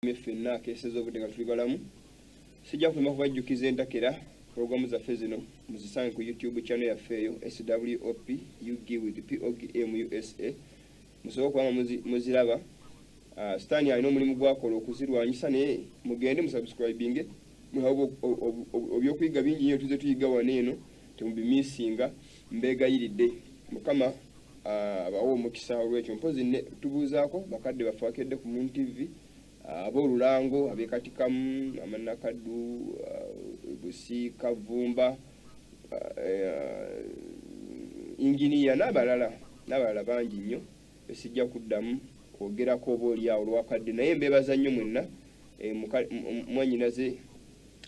Fenna kesezo obudde nga tuli balamu sijja kulema kubajjukiza endakera programu zaffe zino muzisange ku YouTube channel yaffe eyo SWOP UG with POGM USA musobola kubanga muziraba. Stani alina omulimu gwakola okuzirwanyisa naye mugende musubscribinge muhabo obyokuyiga bingi nnyo tuze tuyiga wano eno temubimisinga mbegayiridde mukama abawo omukisa olwekyo mpozi tubuuzaako bakadde bafakedde ku Moon TV ab'olulango abekatikamu amanakaddu busi kavumba inginiya n'abalala bangi nnyo esijja kuddamu kwogerako obaoliawo olwakadde naye mbebaza nnyo mwenna mwanyinaze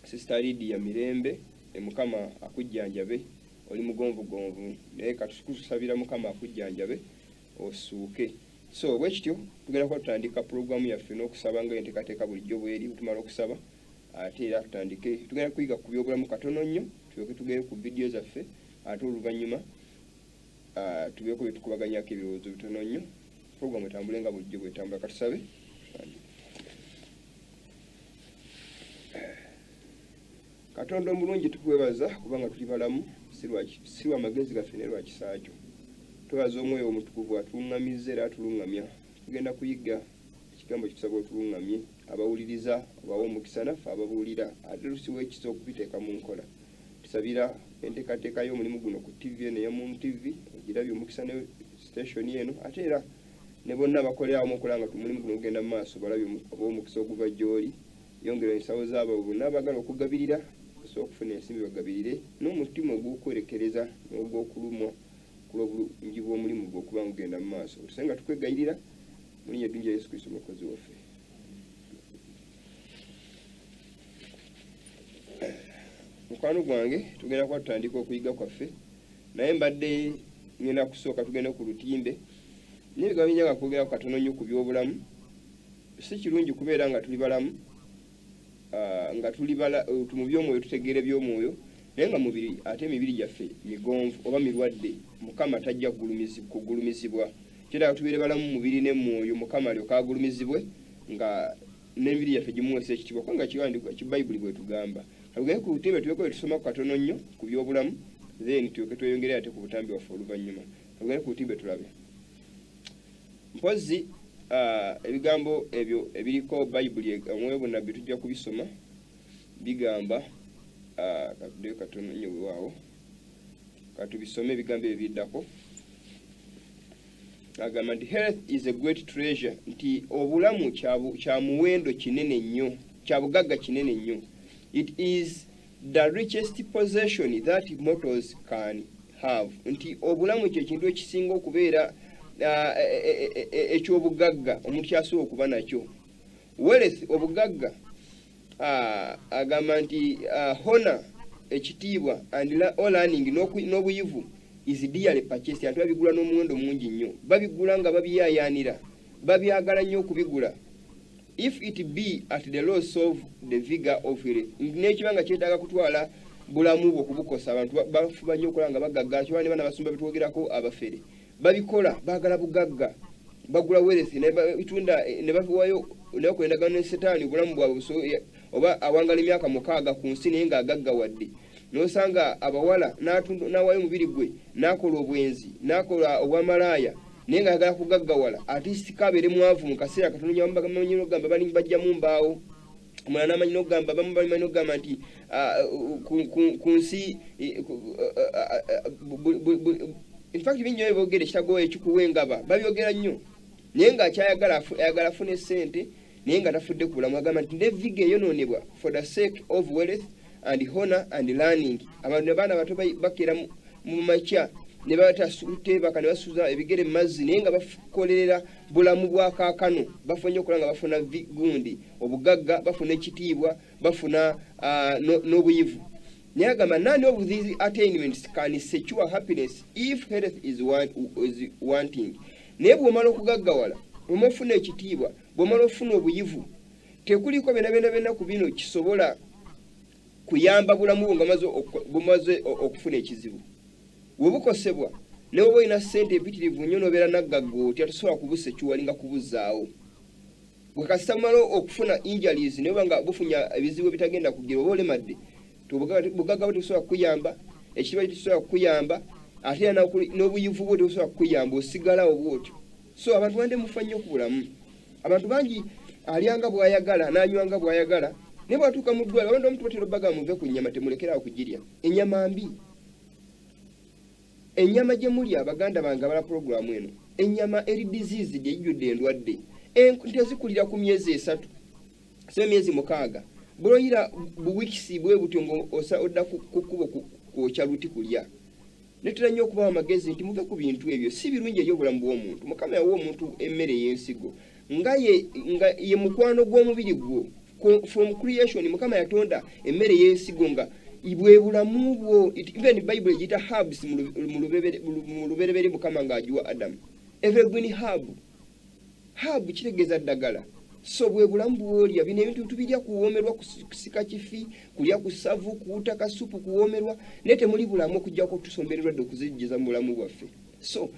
Sister Lydia Mirembe mukama akujjanjabe oli mugonvugonvu naye katukusabira mukama akujjanjabe osuuke. So bwekityo tugenda kuba tutandika programu yaffe n'okusaba nga enteekateeka bulijjo bweri tumala okusaba ate era tutandike tugenda kuyiga ku byobulamu katono nnyo tulyoke tugere ku vidiyo zaffe ate oluvannyuma tubeeko bye tukubaganyako ebirowoozo bitono nnyo programu etambule nga bulijjo bwetambula. Katusabe. Katonda omulungi tukwebaza kubanga tuli balamu si lwa magezi gaffe ne lwa kisaakyo. Tubaza omwoyo omutukuvu atuluŋŋamizza era atuluŋŋamya. Tugenda kuyiga ekigambo kitusaba otuluŋŋamye abawuliriza abawa omukisa naffe ababuulira ate lusiwa ekisa okubiteeka mu nkola. Tusabira enteekateeka y'omulimu guno ku TV eno eya Moon TV ogirabye omukisa ne station eno ate era ne bonna abakoleramu okulaba nga omulimu guno gugenda mu maaso balabye oba omukisa oguva gy'oli. Yongera ensawo z'abo bonna abagala okugabirira osobola okufuna ensimbi bagabirire n'omutima ogw'okwerekereza n'ogw'okulumwa kulobulungi bw'omulimu gw'okuba ngugenda mu maaso. Tusenga tukwegayirira mu linnya eddungi Yesu Kristo omukozi waffe. Mukwano gwange tugenda kuba tutandika okuyiga kwaffe naye mbadde ngenda kusooka tugenda ku lutimbe n'ebigambo binyaga kwogera katono nnyo ku byobulamu. Si kirungi kubeera nga tuli balamu nga tuli mu by'omwoyo tutegeera by'omwoyo naye nga mubiri ate emibiri gyaffe migonvu oba mirwadde mukama tajja kugulumizibwa. Kyetaaga tubeere balamu mu mubiri ne mwoyo mukama alyoka agulumizibwe nga n'emibiri yaffe gimuweesa ekitiibwa kubanga Bayibuli bwetugamba. Tugende ku lutimbe tubeeko tusoma ku katono nnyo ku byobulamu then tulyoke tweyongere ate ku butambi waffe oluvannyuma. Tugende ku lutimbe tulabe mpozi ebigambo ebyo ebiriko Bayibuli omwoyo bonnabbi tujja kubisoma bigamba katuddeyo katono nnyo bwewaawo katubisome ebigambo ebyo biddako. Agamba nti health is a great treasure, nti obulamu kya muwendo kinene nnyo, kya bugagga kinene nnyo. It is the richest possession that mortals can have, nti obulamu kye kintu ekisinga okubeera ekyobugagga omuntu kyasobola okuba nakyo. Wealth obugagga agamba nti honor ekitiibwa and learning n'obuyivu is dearly purchased. Abantu babigula n'omuwendo mungi nnyo, babigula nga babiyaayaanira, babyagala nnyo okubigula. If it be at the loss of the vigor of it, n'ekibanga kyetaaga kutwala bulamu bwo okubukosa. Abantu bafuba nnyo okola nga bagaggala kyobane bana basumba bitwogerako abafere babikola baagala bugagga bagula wealth nebitunda ne bafuwayo nebakolendagano ne Setaani obulamu bwabwe oba awangala emyaka 6 ku nsi naye ng'agagga wadde n'osanga abawala n'awayo omubiri gwe n'akola obwenzi n'akola obwamalaaya naye ng'ayagala kugaggawala ate sikabeere mwavu mu kaseera katono nyabamanyi n'okugamba balingi bajjamu mbaawo omulala n'amanyi n'okugamba bamu bamanyi n'okugamba nti ku nsi in fact bingi byogere kitagoye ekikuwengaba babyogera nnyo naye ng'akyayagala afune ssente naye nga tafudde ku bulamu. Agamba nti neviga eyonoonebwa for the sake of wealth and honor and learning. Abantu abaana bato bakeera mu makya ne batasuteebaka ne basuza ebigere mu mazzi naye nga bakolerera bulamu bwa kaakano bafunye okukola nga bafuna gundi obugagga bafuna ekitiibwa bafuna n'obuyivu. Naye agamba none of these attainments can secure happiness if health is wanting. Naye bw'omala okugaggawala bw'omafuna ekitiibwa bw'omala ofuna obuyivu tekuliko byonna ku bino kisobola kuyamba bulamu bwo nga bumaze okufuna ekizibu. Webukosebwa ne bwoba olina ssente empitirivu nnyo n'obeera naggagga otya tosobola kubusa ekiwalinga kubuzaawo. bwekasitamala okufuna injuries naye banga bufunya ebizibu bitagenda kugira oba olemadde bugagga bwe tebusobola kukuyamba, ekiba tekisobola kukuyamba, ate era n'obuyivu bwe tebusobola kukuyamba, osigalawo bwotyo. So abantu bande mufa nnyo ku bulamu. Abantu bangi alyanga bw'ayagala n'anywanga bw'ayagala naye bwatuuka mu ddwaliro abantu omuntu batera obbaga muve ku nnyama temulekerawo kugirya. Ennyama mbi, ennyama gye mulya abaganda bange abala puroguramu eno, ennyama eri disease gye ijjudde endwadde. Ente zikulira ku myezi 3 so myezi 6 buloyira buwikisi bwe butyo ng'osa odda ku kkubo kwokya luti kulya. Netera nnyo okubawa amagezi nti muve ku bintu ebyo, si birungi eri obulamu bw'omuntu. Mukama yawa omuntu emmere y'ensigo nga ye mukwano gw'omubiri gwo. From creation Mukama yatonda emmere y'ensigo nga ibwe bulamu bwo. Even Bible yita herbs mu luberebere Mukama ng'agiwa Adam. Every green herb kitegeeza ddagala. So bwe bulamu bw'olya bino ebintu tubirya kuwoomerwa, kusika kifi, kulya ku ssavu, kuwuta kasupu, kuwoomerwa, naye temuli bulamu okujjako tusombererwa dde okuzijjiza mu bulamu bwaffe. So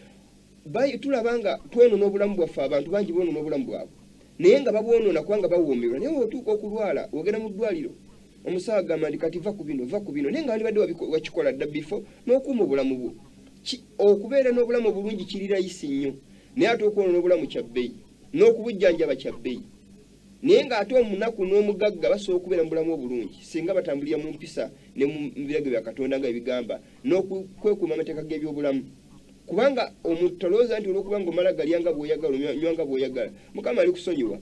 tulaba nga twonoona obulamu bwaffe, abantu bangi boonoona obulamu bwabwe naye nga babwonoona kubanga bawoomerwa. Naye otuuka okulwala ogenda mu ddwaliro omusawo agamba nti kati va ku bino naye nga wandibadde wakikola dda before n'okuuma obulamu bwo. Okubeera n'obulamu obulungi kiri layisi nnyo naye ate okwonoona obulamu kya bbeeyi n'okubujjanjaba kya bbeeyi. Naye ng'ate omunaku n'omugagga basobola okubeera mu bulamu obulungi singa batambulira mu mpisa ne mu biragiro bya Katonda nga ebigamba n'okwekuuma amateeka g'ebyobulamu. Kubanga omuntu talowooza nti olw'okubanga omala galyanga bw'oyagala onywanga bw'oyagala Mukama ali kusonyiwa.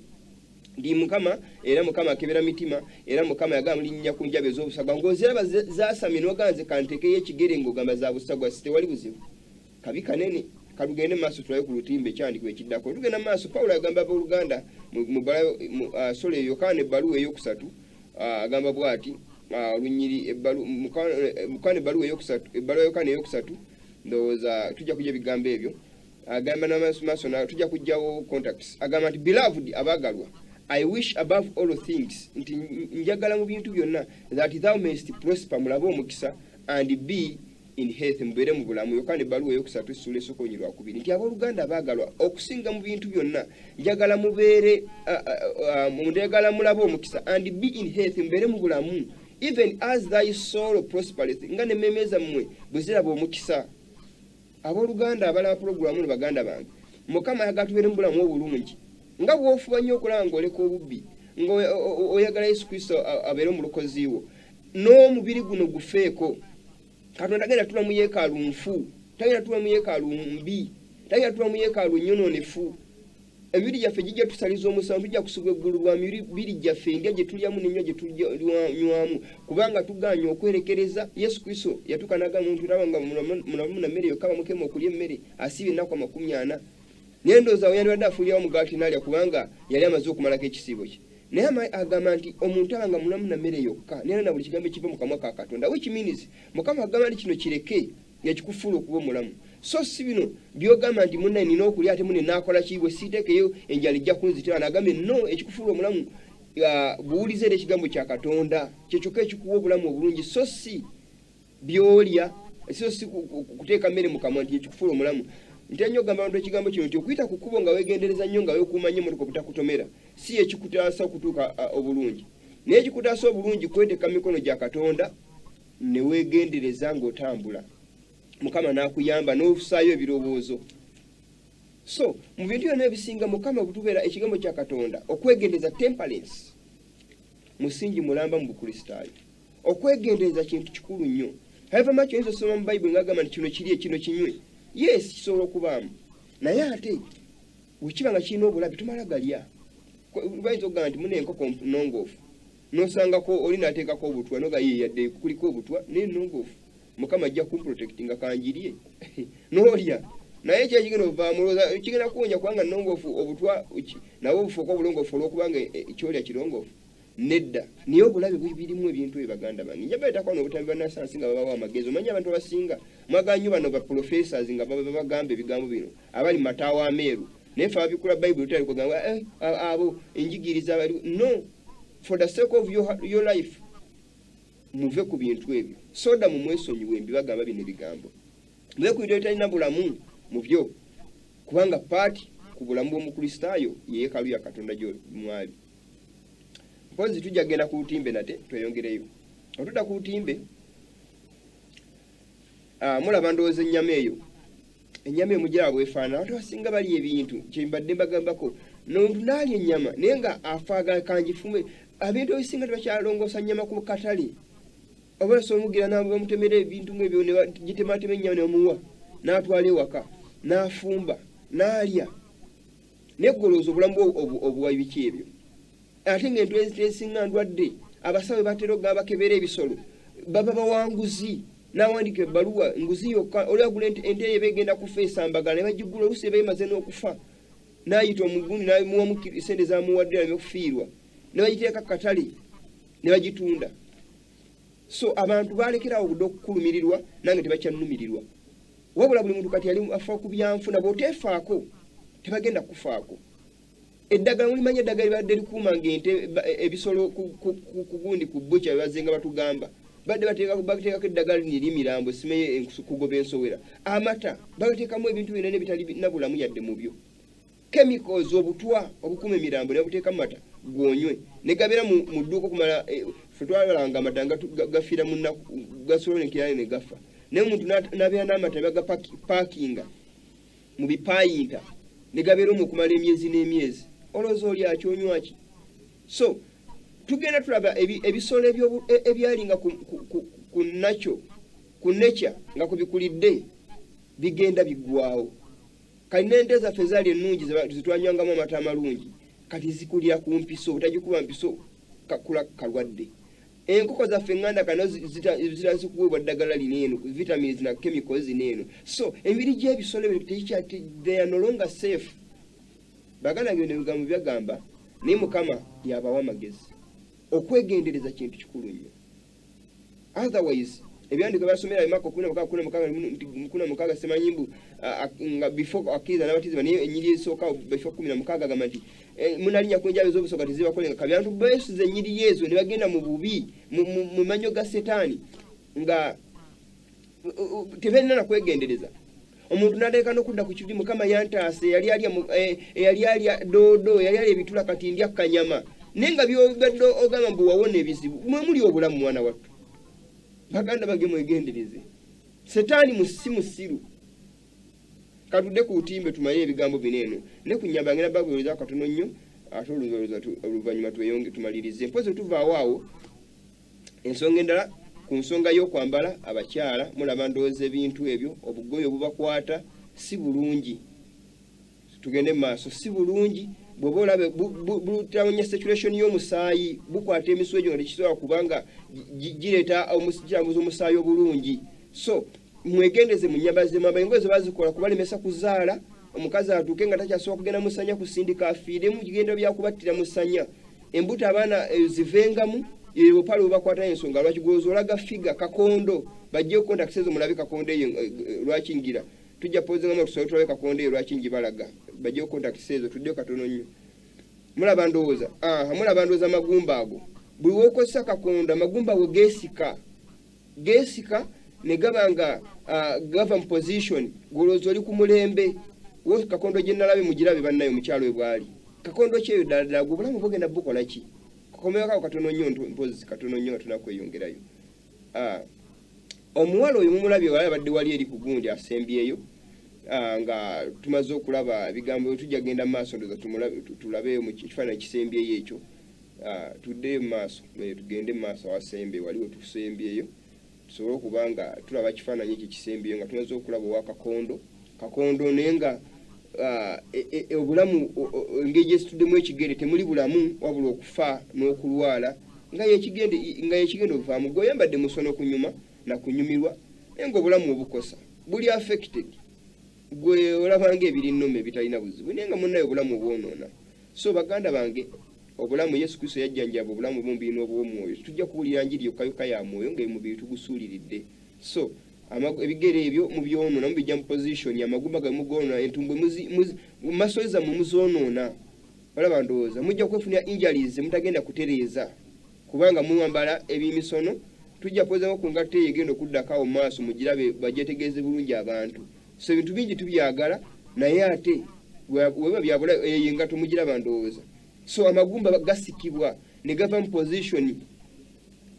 Ndi Mukama era Mukama akebera mitima era Mukama yagamba mulinnya ku njabe ez'obusagwa ng'oziraba zaasamye n'oganze kantekeyo ekigere ng'ogamba za busagwa tewali buzibu. Kabi kanene kalugende maaso tulayo ku lutimbe ekyandikibwa ekiddako. Tugenda maaso Pawulo agamba abooluganda mu Yokaana ebbaluwa eyokusatu agamba bw'ati lunyiri Yokaana ebbaluwa eyokusatu ndowooza tujja kujja ebigambo ebyo. Agamba n'amaaso tujja kujjawo contacts. Agamba nti beloved abagalwa, I wish above all things nti njagala mu bintu byonna that thou mayest prosper, mulabe omukisa, and be in health, mubeere mu bulamu. Yokaana ebbaluwa eyokusatu essula esokonyirwa 2 nti abooluganda abaagalwa okusinga mu bintu byonna njagala mubeere njagala mulabe omukisa, and be in health, mubeere mu bulamu, even as thy soul prospereth, nga n'emmeeme zammwe bwe ziraba omukisa. Abooluganda abalaba puroguramu baganda bange Mukama ayagala tubeere mu bulamu obulungi nga bw'ofuba nnyo okulaba ng'oleka obubbi ng'oyagala Yesu Kristo abeere omulokozi wo n'omubiri guno gufeeko. Katonda tagenda tula mu yeekaalu nfu, tagenda tula mu yeekaalu mbi, tagenda tula mu yeekaalu nnyonoonefu. Emibiri gyaffe gijja tusaliza omusango, tujja kusubwa eggulu lwa mibiri gyaffe endya gye tulyamu n'ennywa gye tunywamu kubanga tugaanye okwerekereza Yesu Kristo. Yatuuka n'agamba omuntu olaba nga mulamu mmere yokka bamukema okulya emmere asiba ennaku 40. Naye ndowooza awo yandibadde afuulirawo omugaati n'alya kubanga yali amaze okumalako ekisiibo kye. Naye agamba nti omuntu aba nga mulamu na mmere yokka naye na buli kigambo ekiva mu kamwa ka Katonda, which means Mukama agamba nti kino kireke ekikufuula okuba omulamu. So si bino byogamba nti munne nina okulya ate munne naakola ki bwe siiteekeyo enjala ejja kunzitira. N'agambye no, ekikufuula omulamu buwulize era ekigambo kya Katonda kyekyokka ekikuwa obulamu obulungi, so si byolya, so si kuteeka mmere mu kamwa nti ekikufuula omulamu. Ntya nnyo ogamba abantu ekigambo kino nti okuyita ku kkubo nga weegendereza nnyo nga weekuuma nnyo emmotoka obutakutomera si ekikutaasa okutuuka obulungi, naye ekikutaasa obulungi kweteeka mikono gya Katonda ne weegendereza ng'otambula. Mukama n'akuyamba n'ofusaayo ebirowoozo. So mu bintu byonna ebisinga Mukama butubeera ekigambo kya Katonda okwegendereza temperance musingi mulamba mu Bukristaayo. Okwegendereza kintu kikulu nnyo. However much oyinza osoma mu Bible ng'agamba nti kino kirye kino kinywe, yes kisobola okubaamu, naye ate wekiba nga kirina obulabe tumala galya. Bayinza okugamba nti muna enkoko nnongoofu n'osangako oli n'ateekako obutwa noga yeyadde kuliko obutwa naye nnongoofu. Mukama ajja kumprotectinga kanjirye n'olya naye kyekigenda ovaamu olowooza kigenda kuwonya kubanga nnongoofu obutwa nawe obufuuka obulongoofu olw'okubanga ekyolya kirongoofu. Nedda, niyo obulabe birimu ebintu ebaganda bange. Njaba etakwana obutambi bannasayansi nga babawo amagezi. Omanyi abantu abasinga mwaganyu bano ba professors nga babagamba ebigambo bino abali mu mataawo ameeru naye fe ababikula Bible tutali kugamba abo enjigiriza bali no, for the sake of your life muve ku bintu ebyo. Soda mu mwesonyiwe mbibagamba bino ebigambo muve ku bintu ebitalina bulamu mu byo kubanga paati ku bulamu bw'omukristaayo yeekaalu ya Katonda gyo mwali. Mpozi tujja genda ku lutimbe nate tweyongereyo. Otudda ku lutimbe mulaba ndowooza ennyama eyo. Ennyama emujjala bwefaanana abantu abasinga bali ebintu kyembadde mbagambako n'omuntu n'alya ennyama naye nga afaaga kangifume ebintu ebisinga tebakyalongoosa nnyama ku katale oba osobola omugira bamutemera ebintu ng'ebyo ne gitematema ennyama nebamuwa n'atwala ewaka n'afumba n'alya naye golooza obulamu obuwayi biki ebyo ate ng'entu ezisinga ndwadde abasawo batera okugamba bakebera ebisolo baba bawanguzi n'awandika ebbaluwa nguzi yokka olwagula ente eyo begenda kufa esambagala ne bagigula oluusi beemaze n'okufa n'ayita omugundi n'amuwamu sente zamuwadde aleme ne bagiteeka katale ne bagitunda. So abantu balekerawo okudda okukulumirirwa nange tebakyannumirirwa wabula buli muntu kati yali afa ku byanfuna bw'oteefaako tebagenda kufaako. Eddagala mulimanya eddagala libadde likuumanga ente ebisolo ku gundi ku bbuca bebazenga batugamba badde bateekako eddagala liri mirambo simeye kugoba ensowera amata bateekamu ebintu binene bitali nabulamu yadde mu byo chemicals obutwa obukuuma emirambo ne babuteeka mu mata gwonywe ne gabeera mu dduuka okumala ffe twalanga amata gafiira mu nnaku gasobola enkirane ne gafa naye omuntu n'abeera n'amata ne bagapaakinga mu bipaayinta ne gabeera omu okumala emyezi n'emyezi olowooza oli akyonywa ki. So tugenda tulaba ebisolo ebyalinga ku nature nga kubikulidde bigenda biggwaawo. Kati n'ente zaffe zaali ennungi zitwanywangamu amata amalungi kati zikulira ku mpiso obutagikuba mpiso kakula kalwadde. Enkoko zaffe enganda kano zitazikuweebwa ddagala lineeno vitamins na chemicals zineeno. So emibiri gy'ebisolo they are no longer safe. Baganda byonna ebigambo byagamba naye Mukama yabawa amagezi okwegendereza kintu kikulu nnyo. Otherwise ebyandiko byasomera Marko 16 semanyimbu nga before akiza n'abatiza naye ennyiri esooka before 16 agamba nti munalinya kwenjabe z'obusoga tezibakolenga kabyantu beesize ennyiri yezo ne bagenda mu bubi mu manyo ga setaani nga tebalina na kwegendereza. Omuntu n'aleka n'okudda ku kibi Mukama yantaase yali alya doodo yali alya ebitula kati ndya kanyama naye nga byobadde ogamba mbu wawona ebizibu mwe muli obulamu mwana wattu. Baganda bage mwegendereze setaani musiru katudde ku lutimbe tumaye ebigambo bineeno ne ku nnyamba ngenda babuuliza katono nnyo ate oluvannyuma tweyonge tumalirize mpozi tuvaawo ensonga endala ku nsonga y'okwambala abakyala mulaba ndowooza ebintu ebyo obugoye obubakwata si bulungi tugende maaso si bulungi bw'oba olabe butawonya saturation y'omusaayi bukwata emiswa egyo nga tekisobola kubanga gireeta kirambuza omusaayi obulungi. So mwegendeze mu nnyamba z'emamba engoye ze bazikola kubalemesa kuzaala omukazi atuuke nga takyasobola kugenda musanya kusindika afiiremu kigendo byakubattira musanya embuto abaana zivengamu ebopale obakwata ensonga lwaki gwoza olaga figa kakondo bajje contact sezo mulabe kakondo eyo lwaki ngira tujja pozinga mu tusolo tulabe kakondo eyo lwaki ngibalaga bajje contact sezo tudde katono nnyo mulaba ndowooza magumba ago buli wokozesa kakondo amagumba ago geesika ne gabanga gava mu position golooza oli ku mulembe wo kakondo gye nalabe mugirabe bannayo mukyalo we bwali kakondo kyeyo ddala gwe bulamu bugenda bukola ki kukomewako katono nnyo mpozi katono nnyo tunakweyongerayo. Omuwala oyo mumulabye wali abadde wali eri ku gundi asembyeyo nga tumaze okulaba ebigambo tujja genda maaso ndoza tulabe mu kifaananyi kisembyeyo ekyo tudde maaso tugende maaso awasembe waliwo tusembyeyo tusobole okubanga tulaba kifaananyi ekyo kisembyeyo nga tumaze okulaba owa kakondo naye nga obulamu engeri gyesituddemu ekigende temuli bulamu wabula okufa n'okulwala nga yekigende obuvaamu gwe oyambadde musono kunyuma na kunyumirwa naye nga obulamu obukosa buli affected gwe olabanga ebiri nnome bitalina buzibu naye nga munnayo obulamu obwonoona. So baganda bange obulamu Yesu Kristo yajjanjaba obulamu bw'omubiri n'obw'omwoyo tujja kuwulira njiri yokka ya mwoyo ng'emubiri tugusuuliridde. So ebigere ebyo mu byonoona mubijja mu position amagumba gamugoona entumbwe mumasoza mu muzonoona olaba ndowooza mujja kwefunira injuries mutagenda kutereeza kubanga muwambala ebimisono tujja pozawo ku ngatte yegenda okuddakawo maaso mugirabe bagyetegeeze bulungi abantu. So ebintu bingi tubyagala naye ate wewe byabula yenga tumugira bandowooza so amagumba gasikibwa ne gava mu position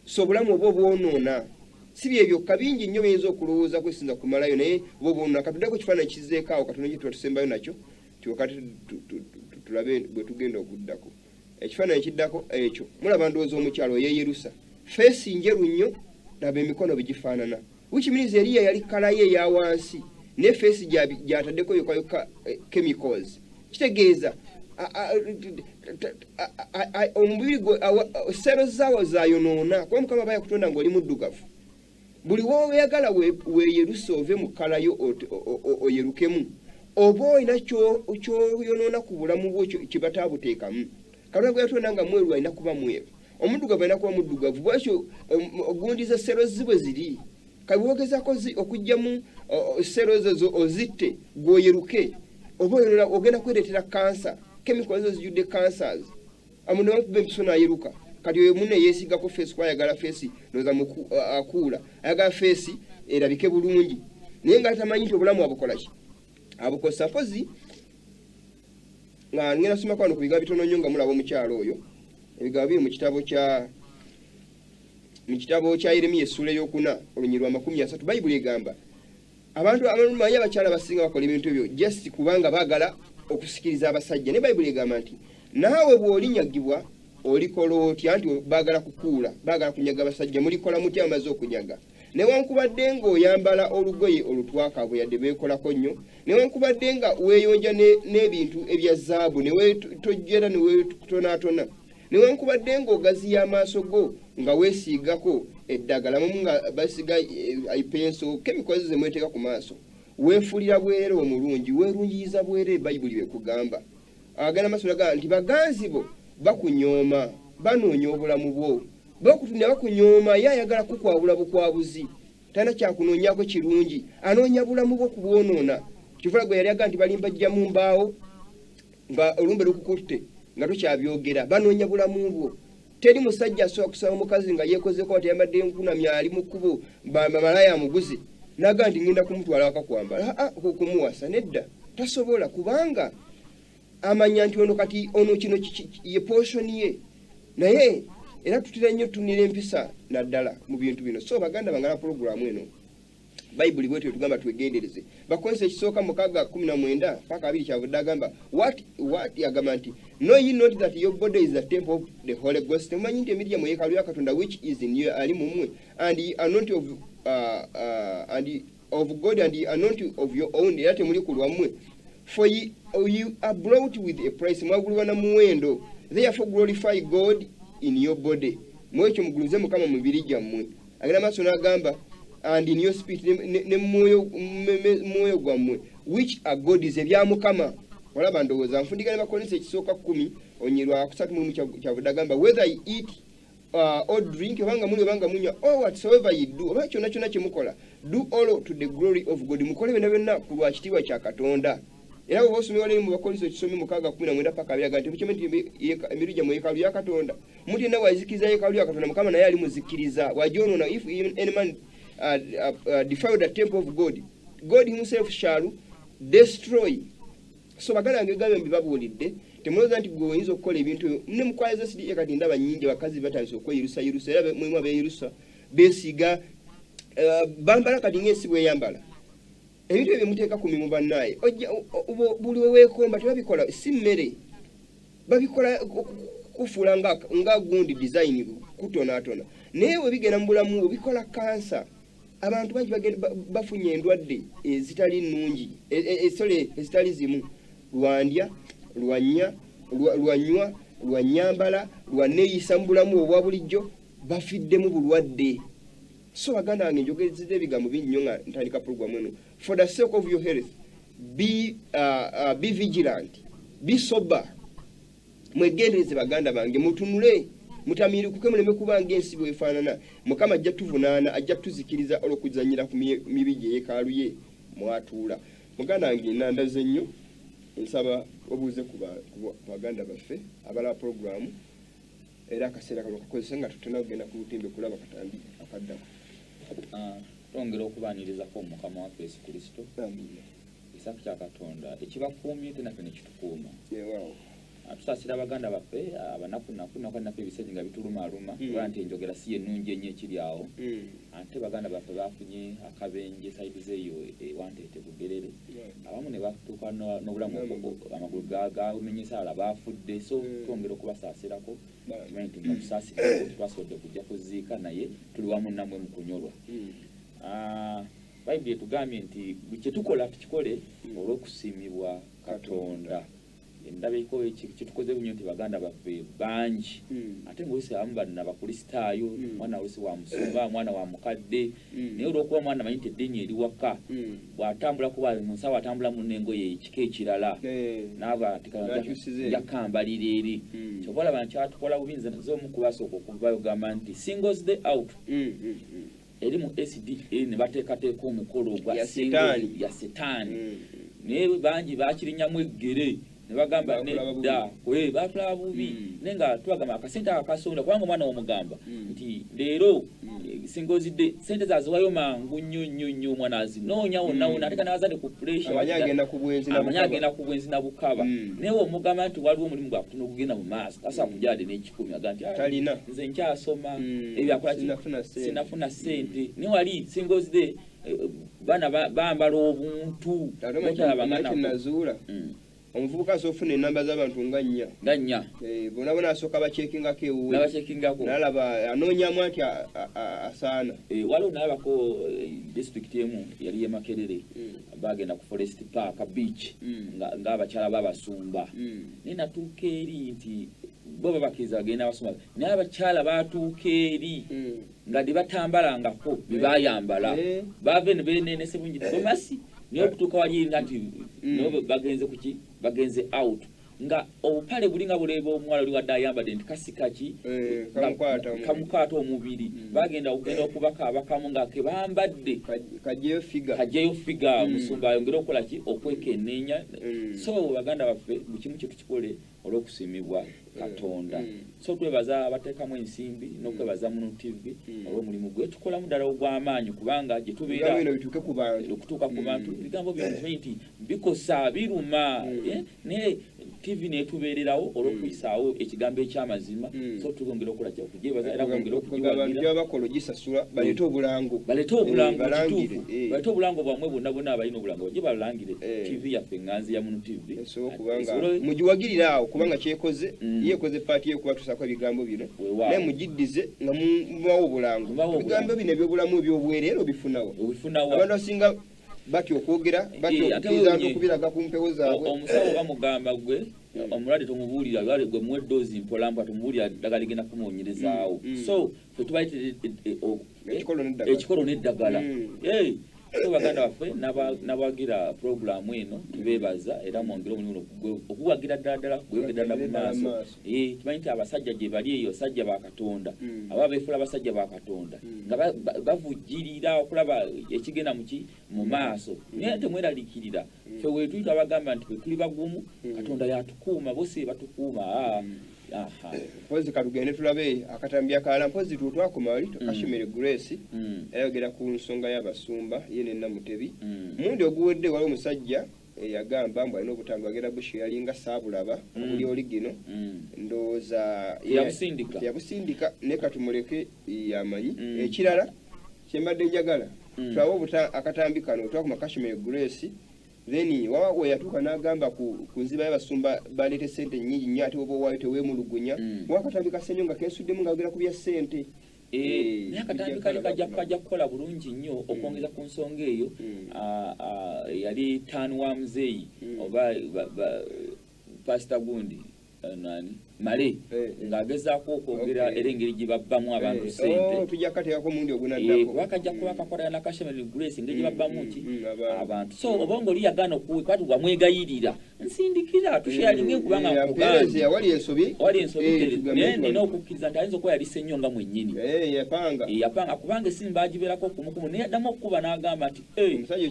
so bulamu obwo bwonoona si byebyo kabingi nnyo biyinza okulowooza kwesinza kumalayo naye bo bwonoona katuddako kifaananyi kizeekaawo katono gye tuba tusembayo nakyo tiwakati tulabe bwe tugenda okuddako ekifaananyi kiddako ekyo mulaba ndowooza omukyalo yeyerusa feesi njeru nnyo laba emikono bigifaanana which means eriya yali kala ye eya wansi ne feesi gyataddeko yokayoka chemicals kitegeeza omubiri gwe sero zaawo zayonoona kuba mukama baya kutonda ng'oli muddugavu buli woyagala weeyerusa ove mu kala yo oyerukemu oba olina kyoyonoona ku bulamu bwo kyebataabuteekamu katonda gwe yatonda nga mweru alina kuba mweru omuddugavu alina kuba muddugavu bwekyo ogundiza sero zibwe ziri kabiwogezako okugyamu sero ezo ozitte gwoyeruke oba ogenda kwereetera kansa chemical ezo zijjudde cancers amundu newakuba empiso nayeruka kati oyo munne yeesigako feesi kwayagala feesi noza akuula ayagala feesi erabike bulungi naye nga tamanyi nti obulamu abukolaki abukosa mpozi nga ngenda somako wano ku bigambo bitono nnyo nga mulaba omukyalo oyo ebigambo biri mu kitabo kya Yeremiya essula ey'okuna olunyiriri lwa 30 bayibuli egamba abantu abamanyi abakyala basinga bakola ebintu ebyo just kubanga baagala okusikiriza abasajja ne bayibuli egamba nti naawe bw'olinyagibwa olikola otya nti baagala kukuula baagala kunyaga abasajja mulikola mutya amaze okunyaga newankubadde ng'oyambala olugoye olutwakaavu yadde beekolako nnyo newankubadde nga weeyonja n'ebintu ebya zaabu ne weetojjera ne weetonaatona newankubadde ng'ogaziya amaaso go nga weesiigako eddagala mumu nga basiga ipenso chemicals ze mweteeka ku maaso weefulira bwere omulungi weerungiyiza bwere bayibuli bekugamba agenda maaso naga nti baganzi bo bakunyooma banoonya obulamu bwo bakutunda bakunyooma ye ayagala kukwabula bukwabuzi talina kyakunoonyako kirungi anoonya bulamu bwo kubwonoona kivula gwe yali aga nti balimbajja mu mbaawo nga olumbe lukukutte nga tukyabyogera banoonya bulamu bwo teri musajja asobola kusaba omukazi nga yeekozeko atayambadde enkunamya ali mu kkubo malaya amuguze naga nti ngenda kumutwala wakakwambala kumuwasa nedda tasobola kubanga amanya nti ono kati ono kino ye portion ye naye era tutira nnyo tunira empisa naddala mu bintu bino so baganda bangala programu eno bayibuli bwetyo tugamba twegendereze bakozesa ekisooka 6:19 paka 2 kyavudde agamba what agamba nti know ye not that your body is the temple of the Holy Ghost temumanyi nti emirya mu yeekaalu ya Katonda which is in you ali mu mmwe and the anointing of God and the anointing of your own era temuli ku lwammwe for you are brought with a price mwagulibwa na muwendo therefore glorify God in your body mwekyo mugulumize mukama mu mibiri gyammwe agenda maaso n'agamba and in your spirit ne mwoyo gwammwe which are God is ebya mukama walaba ndowooza nfundigana bakolesa ekisooka 10 onyirwa 3 kyavudde agamba whether you eat or drink obanga muli obanga munywa or whatsoever you do oba kyonna kyonna kye mukola do all to the glory of God mukole byonna byonna ku lwa kitiibwa kya Katonda era bwe bosomera mu bakolesa ekisomi 6:19 paka 2 nti mukimanyi emiru gyammwe yeekaalu ya Katonda muti yenna wazikiriza yeekaalu ya Katonda mukama naye ali muzikiriza wagyonoona if any man defile the temple of God himself shall destroy. So bagala ngegabe mbibabuulidde temulowooza nti gwe oyinza okukola ebintu ne mukwaliza sidi ekati ndaba nnyingi bakazi batandise okweyirusa era mulimu abeeyirusa beesiga bambala kati ng'ensi bweyambala ebintu ebyo muteeka ku mimu bannaye buli weweekomba tebabikola si mmere babikola kufuula nga gundi design kutonaatona naye bwe bigenda mu bulamu bwo bikola kansa abantu bangi bafunye endwadde ezitali nnungi ezitali zimu lwandya lwanya lwanywa lwanyambala lwaneeyisa mu bulamu obwa bulijjo bafiddemu bulwadde so baganda bange njogezedde ebigambo bingi nnyo nga ntandika programu eno for the sake of your health be vigilant be sober mwegendereze baganda bange mutunule mutamiirikuke muleme kubanga ensi bwefaanana mukama ajja tuvunaana ajja tuzikiriza olw'okuzanyira ku mibiri yeekaalu ye mwatuula muganda wange nandaze nnyo nsaba obuuze ku baganda baffe abala programu era akaseera kano kakozesa nga tutona kugenda ku lutimbe kulaba katambi akaddako twongera okubaanirizako omukama waffe Yesu Kristo ekisa kya Katonda ekibakuumye ate naffe ne kitukuuma. Wow. Tusaasira Abaganda baffe abanakunaku naffe ebiseera nga bitulumaaluma kuba nti enjogera si ennungi ennyo ekiri awo. Ate Baganda baffe baafunye akabenje sayidi zeeyo ewanteete Bugerere. Abamu ne batuuka n'obulamu amagulu gamenyesa ala baafudde, so twongera okubasaasirako kimanyi nti nga tusaasirako twasobodde kujja kuziika naye tuli wamu nammwe mu kunyolwa. Bayibuli etugambye nti kye tukola tukikole olw'okusiimibwa Katonda. Endabeko kitukoze bunyo nti Baganda baffe bangi ate ng'olwisi abamu bano abakristaayo mwana olwisi wa musumba mwana wa mukadde naye olw'okuba mwana manyi nti eddiini eri waka bw'atambula kuba mu nsawo atambula mu n'engoye ekika ekirala n'aba njakambalira eri kyova olaba nkyatukola bubinza z'omu kubasooka okuvayo gamba nti singles day out eri mu SDA ne bateekateeka omukolo gwa ya setaani naye bangi bakirinyamu eggere ne bagamba nedda batulaba bubi naye nga tubagamba akasente akasonda kubanga omwana w'omugamba nti leero singozidde sente zaziwayo mangu nnyo omwana azinoonya wonna ate kanabazadde ku pressure amanye agenda ku bwenzi na bukaba naye omugamba nti waliwo omulimu gwakutina okugenda mu maaso asa kujade n'ekikumi aga nti nze nkyasoma ebyakola sinafuna sente naye wali singozidde bana bambala obuntu nazuula omuvubuka asofuna enamba z'abantu nga nnya bonabona asooka baceekingako ewuwe nalaba anoonyamu nti asaana. Waliwo nalabako disitulikiti emu yali ye Makerere bagenda ku Forest Park beach ng'abakyala b'abasumba naye natuuka eri nti bo babakkiriza bagenda abasumba naye abakyala baatuuka eri nga tebatambalangako bye bayambala baave ne beenenese bungi bomasi niyo okutuuka wali nti no bagenze kuki bagenze out nga obupale bulinga buleeba omuwala oli wadde ayambadde nti kasikaki kamukwata omubiri bagenda okubaka abakamu nga kebambadde kajeyo figa musumba ayongera okukola ki okwekenneenya. So Baganda baffe buli kimu kye tukikole olw'okusiimibwa Katonda. So twebaza abateekamu ensimbi n'okwebaza Munu TV olw'omulimu gwe tukolamu ddala ogw'amaanyi kubanga gye tubeera okutuuka ku bantu bigambo byange nti bikosa biruma naye TV netubeererawo olw'okuyisaawo ekigambo eky'amazima. So tugongera okukola okugyebaza era kwongera okugiwagira bakola gisasula baleete obulango bwamwe bonna abalina obulango gye balangire TV yaffe Nganzi ya Munu TV kubanga mugiwagirire awo kubanga kyekoze yekoze paati y'okubatuusako ebigambo bino naye mugiddize nga mubawo obulango ebigambo bino ebyobulamu ebyobwereere obifunawo abantu basinga batyo okwogera batyo okukiriza nti okubiraga ku mpewo zaabwe. Omusawo bamugamba gwe omulwadde tomubuulira lwale gwe muwe ddoozi mpolampa tomubuulira ddagala ligenda kumuwonyerezaawo. So fe tubayite ekikolo n'eddagala. So Baganda baffe n'abawagira puroguramu eno tubeebaza era mwongere omulimu okuwagira ddala gweyongera mu maaso. Kimanyi nti abasajja gye bali eyo basajja ba Katonda aba beefula abasajja ba Katonda nga bavujjirira okulaba ekigenda mu maaso naye temweraliikirira ffe weetuyita bagamba nti bwe tuli bagumu Katonda yatukuuma bose batukuuma. Mpozi katugende tulabe akatambi akalala mpozi twakoma wali Kashemere Grace ayogera ku nsonga y'abasumba ye ne Namutebi mundi oguwedde wali omusajja yagamba mbu alina obutambi agenda bushi yalinga saabulaba obuli oli gino ndowooza yabusindika naye katumuleke yamanyi ekirala kyembadde njagala tulabe akatambi kano twakoma Kashemere Grace then wawe yatuuka n'agamba ku nziba y'abasumba baleete sente nnyingi nnyo ate oba owaayo teweemulugunya wakatambi kasenyo nga kensuddemu ng'ayogera ku bya ssente. Naye akatambi kali kajja kukola bulungi nnyo okwongeza ku nsonga eyo. Yali taani wa muzeeyi oba pasita gundi Male ng'agezaako okwogera era engeri gye babbamu abantu ssente. Tujja kukateekako omundi ogunaddako. Wakajja kuba kakolera na Kashemere Grace engeri gye babbamu abantu. So oba ng'oli yagaana okukwata wamwegayirira nsindikira tushayalinge kubanga nkugambye wali ensobi naye nina okukkiriza nti ayinza okuba yali Ssenyo nga mwennyini yapanga kubanga essimu baagibeerako kumukumu naye addamu okukuba n'agamba nti omusajja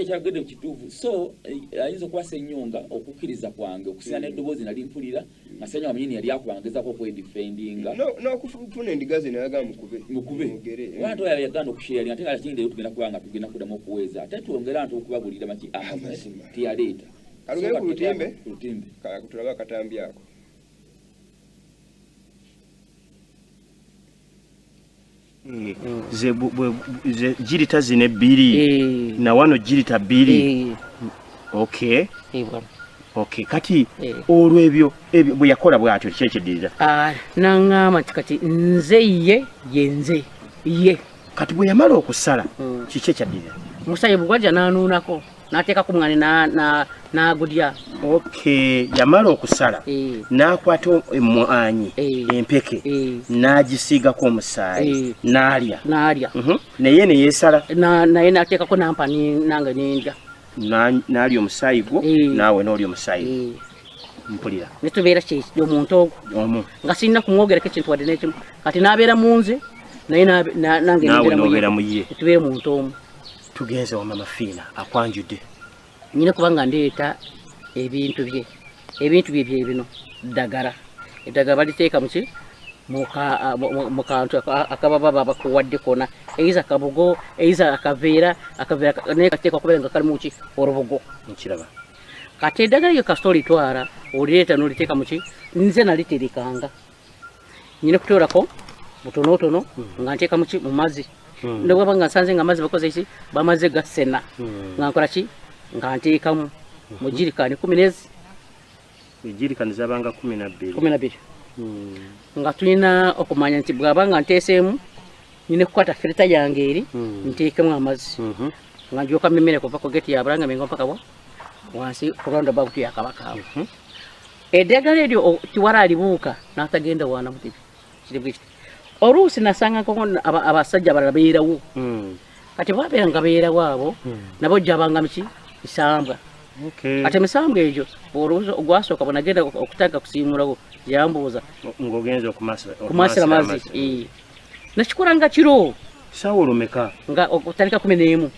kyagedde mu kituufu. So ayinza okuba Ssenyo nga okukkiriza kwange okusinga n'eddoboozi nali mpulira nga Masenya wamenye yali akubangeza ko defendinga no kufuna endiga zino yaga mukube wantu ya yaganda okushare ate nga kindi tugenda kubanga tugenda kudamu okuweza ate tuongera ntu okubabulira maki amazima tiyaleta kalugeye ku lutimbe kala kutulaba katambi ako ze jirita zine bbiri na wano jirita bbiri okay okay kati olwebyo bwe yakola bwatyo kyekiddirira nangama kati nze yenze ye kati bwe yamala okusala kiki kyaddirira musaye bugwaja nanunako nateeka ku mwani na gudya okay yamala okusala nakwata emwanyi empeke najisiga ko omusaayi nalya naye ne yesala naye nateeka ko nampani nanga nendya nalya omusaayi gwo naawe n'olya omusaayi mpulira netubeera kyo omuntu ogwo nga sirina kumwogerako ekintu wadde n'ekimu kati nabeera munze naye nange nobeera muye tubeere muntu omu tugenze wa mama Fiina akwanjudde nyine kubanga ndeeta ebintu bye bino ddagala eddagala baliteeka muki mukantu akababa bakuwadde kona eiza kabugo eiza akaveera naye kateeka kubeera nga kali muki olubugo nkiraba kati eddagala lyo kasita olitwala olireeta n'oliteeka muki nze naliterekanga nyine kutoolako butonotono nga nteeka muki mu mazzi ndobwaba nga nsanze nga amazzi bakoze eki bamaze gasena nga nkola ki nga nteekamu mu jirikani 10 ejirikani zabanga 12 nga tulina okumanya nti bwaba nga nteeseemu nyine kukwata filita yange eri nteekemu amazzi nga ndyoka mmere kuva ku geti ya Bulange Mengo mpaka wansi ku roundabout ya Kabaka eddagala eryo tiwala alibuuka n'atagenda wana mutibi kiri bwiki oluusi nasanga abasajja abalala beerawo kati bwabeera nga beerawo abo nabo jjabanga miki misambwa ate misambwa egyo ogwasooka bwenagenda okutanga kusiimulawo yambuuza ng'ogenza okumasira mazzi nakikola nga kiro sawa olumeka nga okutandika 11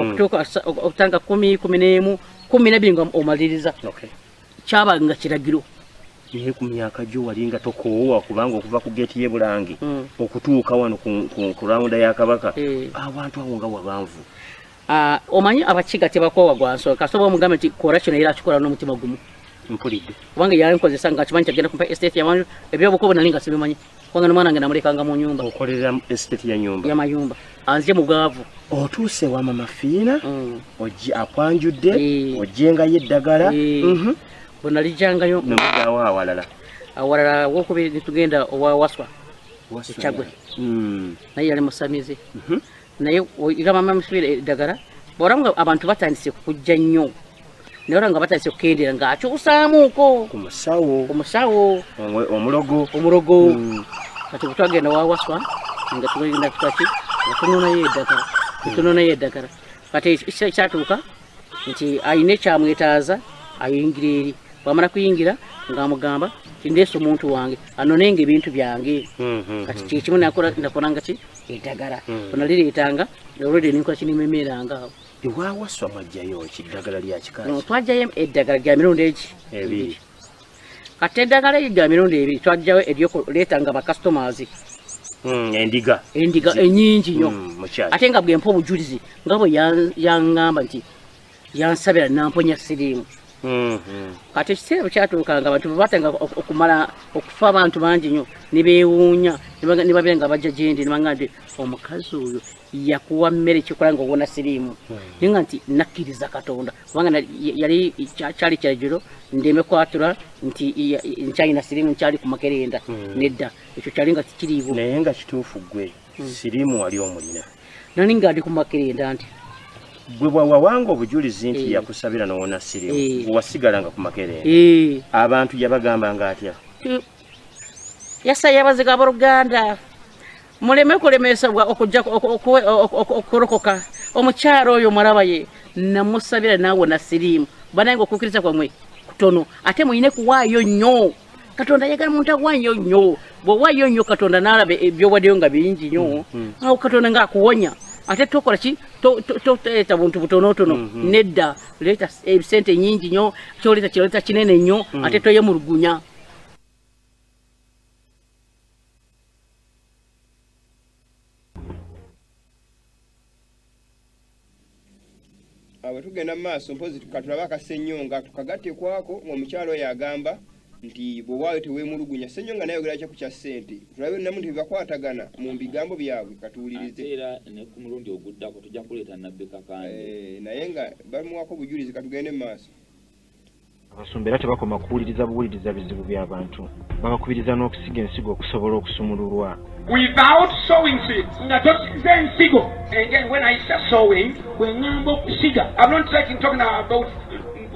okutuuka okutanga 10 11 12 nga omaliriza kyaba nga kiragiro naye ku myaka gyo walinga tokoowa kubanga okuva ku geeti y'e Bulange okutuuka wano ku rawunda ya Kabaka abantu awo nga wabanvu omanyi abakiga tebakoowa gwansooka kasobola omugambe nti kola kino era akikola n'omutima gumu mpulidde kubanga yankozesa nga kimanyi kyagenda kumpa estate yamanju ebyobukobo nali nga sibimanyi kubanga nomwana wange namulekanga mu nyumba okolera estate ya nyumba yamayumba anzye mugaavu otuuse wa mama Fiina akwanjudde ojjengayo eddagala bwenalijjangayo nomuddawo awalala wokubiri nitugenda owa Waswa ekyagwe naye yali musamize naye era mama Fiina eddagala bw'olamu nga abantu batandise kujja nnyo naye olaba nga batandise okukendera ng'akyusaamuuko ku musawo omulogo kati bwetwagenda wa Waswa nga tugenda tutaki nga tunonayo eddagala kati kyatuuka nti ayina ekyamwetaaza ayingira eri bwamala kuyingira ng'amugamba tindeesa omuntu wange anonenga ebintu byange kati kyekimu nakolanga ki eddagala onalireetanga olwedde ninkola kinimemeranga awo ewa Waswa mwajjayo eddagala lya kikaaki twajjayo eddagala lya mirundi ebiri kati eddagala eryo lya mirundi ebiri twajjayo eryokuleetanga bakasitomazi endiga enyingi nnyo ate nga bwempa obujulizi nga bwe yaŋŋamba nti yansabira namponya siriimu kati ekiseera bwe kyatuukanga abantu bebatanga okumala okufa abantu bangi nnyo ne beewuunya ne babeera nga bajja gyendi ne bagamba nti omukazi oyo yakuwa mmere kikola nga owona siriimu naye nga nti nakkiriza Katonda kubanga yali kyali kyajiro ndeme kwatula nti nkyalina siriimu nkyali ku Makerenda nedda ekyo kyali nga tikiriiwo naye nga kituufu gwe siriimu wali omulina nani nga ndi ku Makerenda nti gwe bwawawanga obujulizi nti yakusabira nowona siriimu bwe wasigalanga ku Makerenda abantu yabagambanga atya yasayabaziga abooluganda muleme kulemesebwa okujja okurokoka omukyalo oyo mulaba ye namusabira nawona siriimu banange okukkiriza kwamwe kutono ate muyine kuwaayo nnyo Katonda yagala muntu awaayo nnyo bw'owaayo nnyo Katonda n'alaba ebyowaddeyo nga bingi nnyo awo Katonda ng'akuwonya ate tokola ki toteeta buntu butonotono nedda leeta ebisente nyingi nnyo kyoleeta kinene nnyo ate toyemulugunya Awo tugenda maaso mpozi tukatulaba akasennyonga tukagatte kwako ng'omukyalo oyo agamba nti bw'owaayo teweemulugunya ssennyonga naye yogera ku kya ssente tulabe namu nti bibakwatagana mu bigambo byabwe katuwulirize era ne ku mulundi oguddako tujja kuleeta Nabbeka Kande naye nga bamuwako bujulizi katugende mu maaso. Abasumba era tebakoma kuwuliriza buwuliriza bizibu by'abantu babakubiriza n'okusiga ensigo okusobola okusumululwa. Without sowing seeds, nga tosize ensigo. Again, when I say sowing, when ngamba okusiga, I'm not talking about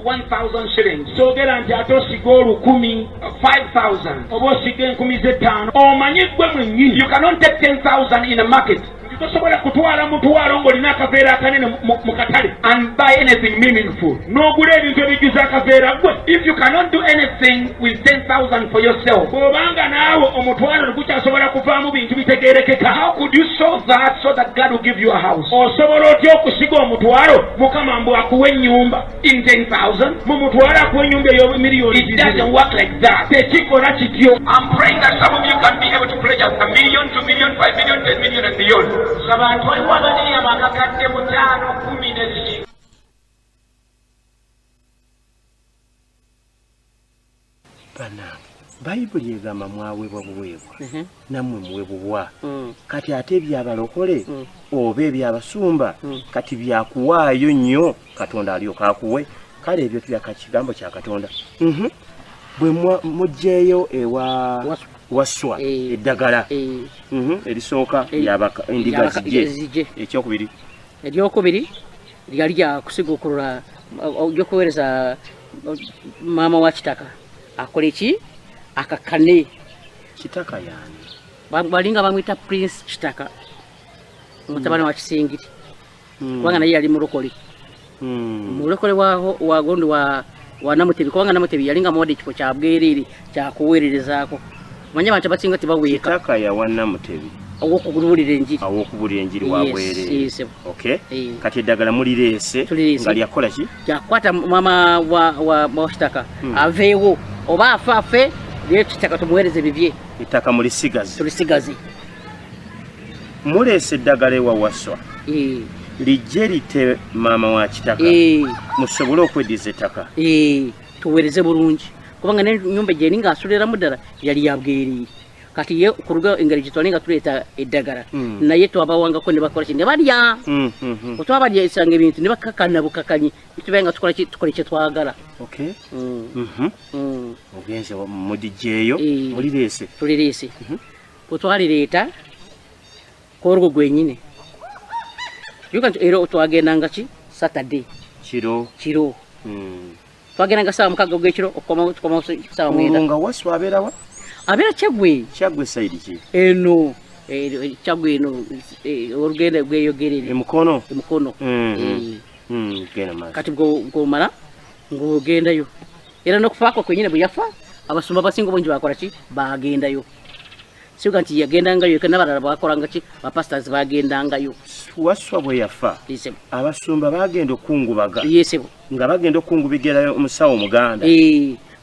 1,000 shillings. So gera nti atosiga olukumi 5,000 oba osiga enkumi z'ettaano omanyi gwe mwennyini. You cannot take 10,000 in a market. Tosobola kutwala mutwalo ng'olina akaveera akanene mu katale and buy anything meaningful. N'ogula ebintu ebijjuza akaveera gwe. If you cannot do anything with 10,000 for yourself, bw'obanga naawe omutwalo tegukyasobola kuvaamu bintu bitegeerekeka, how could you sow that so that God will give you a house? Osobola otya okusiga omutwalo Mukama mbu akuwa ennyumba in 10,000 mu mutwalo akuwa ennyumba ey'obumiliyoni? It doesn't work like that. Tekikola kityo. I'm praying that some of you can be able to pledge $1 million, $2 million, $5 million, $10 million and beyond. Abantu baliwabaliya bakakadde mu 5, 10 n'eziki. Bannange Bayibuli egamba mwaweebwa buweebwa nammwe muweebwa kati ate ebyabalokole oba ebyabasumba kati byakuwaayo nnyo Katonda alyoka akuwe kale ebyo tubyaka kigambo kya Katonda. Bwe mujjeeyo ewa waswa eddagala erisooka lyabaka endiga zijje ekyokubiri eryokubiri lyali lya kusigukula okuweereza maama wa kitaka akola eki akakane kitaka yani balinga bamwita Prince Kitaka mutabani wa Kisingiri kubanga naye yali mulokole mulokole wagondi wa Namutebi kubanga Namutebi yalinga mwode ekifo kya bwerere kya kuweererezaako manya abantu abasinga tebaweeka kitaka ya Namutebi awokubulira enjiri wa bwerere. Okay kati eddagala mulireese nga lyakola ki kyakwata mama wa kitaka aveewo oba afaafe lye kitaka tumuweereze bibye ettaka tulisigazi muleese eddagala ewa waswa lijje lite maama wa kitaka musobole okweddiza ettaka tuweereze bulungi kubanga n'ennyumba gye ninga asuliramu ddala yali yabwerere kati ye kuruga engeri gitwale nga tuleeta eddagala naye twabawangako ne bakola ki ne balya otwabalya esanga ebintu ne bakakana bukakanyi tubenga tukola kye twagala. Ogenze mudijeeyo mulireese tulireese otwalireeta korgo gwenyine yukanti ero twagendanga ki Saturday kiro twagendanga saa 6 ogw'ekiro okoma saa 9 nga waswa abeerawa abeera Kyaggwe side ki eno Kyaggwe eno olugenda gweyogerere emukono genda maaso kati ng'omala ng'ogendayo era n'okufaako kwenyine bwe yafa abasumba abasinga obungi bakola ki bagendayo siuga nti yagendangayo n'abalala bakolanga ki bapastors bagendangayo. Waswa bwe yafa abasumba bagenda okungubaga nga bagenda okungubigirayo omusawo Muganda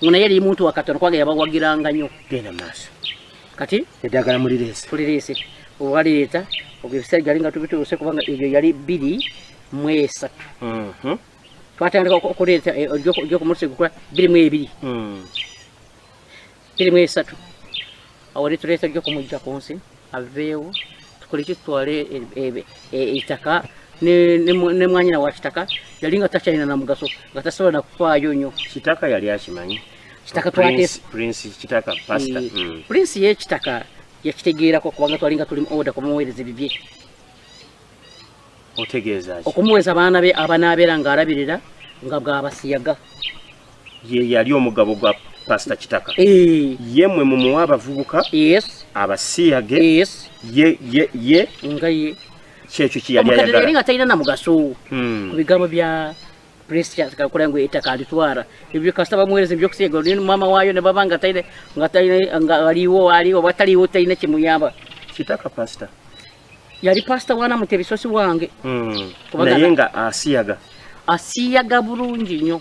nguna yali muntu wakatono kwage yabawagiranga nnyo genda maaso kati eddagala tulireese owalireeta obwebisali galinga tubituuse kubanga ebyo yali 2 mu 3 twatandika okuleeta ogyokumusi gukula 2 mu 2 2 mu 3 awali tuleeta ogyokumujja ku nsi aveewo tukole ki tutwale ettaka ne mwanyina wa kitaka yalinga takyalina na mugaso nga tasobola na kufaayo nnyo. Kitaka yali akimanyi kitaka Prince Kitaka pastor Prince ye kitaka yakitegeerako kubanga twalinga tuli order kumuweereza bibye otegeeza okumuweeza abaana be abanaabeera ng'alabirira nga bw'abasiyaga ye yali omugabo gwa Pastor Kitaka yemwe mumuwa abavubuka abasiyage ye nga ye kyekyo kiyali ayagala nga talina na mugaso ku bigambo bya Prince Kitaka kola ngo ettaka alitwara ebyo kasita bamuweereza ebyokusiyaga ni mama waayo ne baba nga talina nga aliwo bataliwo talina kimuyamba. Kitaka pastor yali pastor wana Mutebisosi wange naye nga asiyaga bulungi nnyo.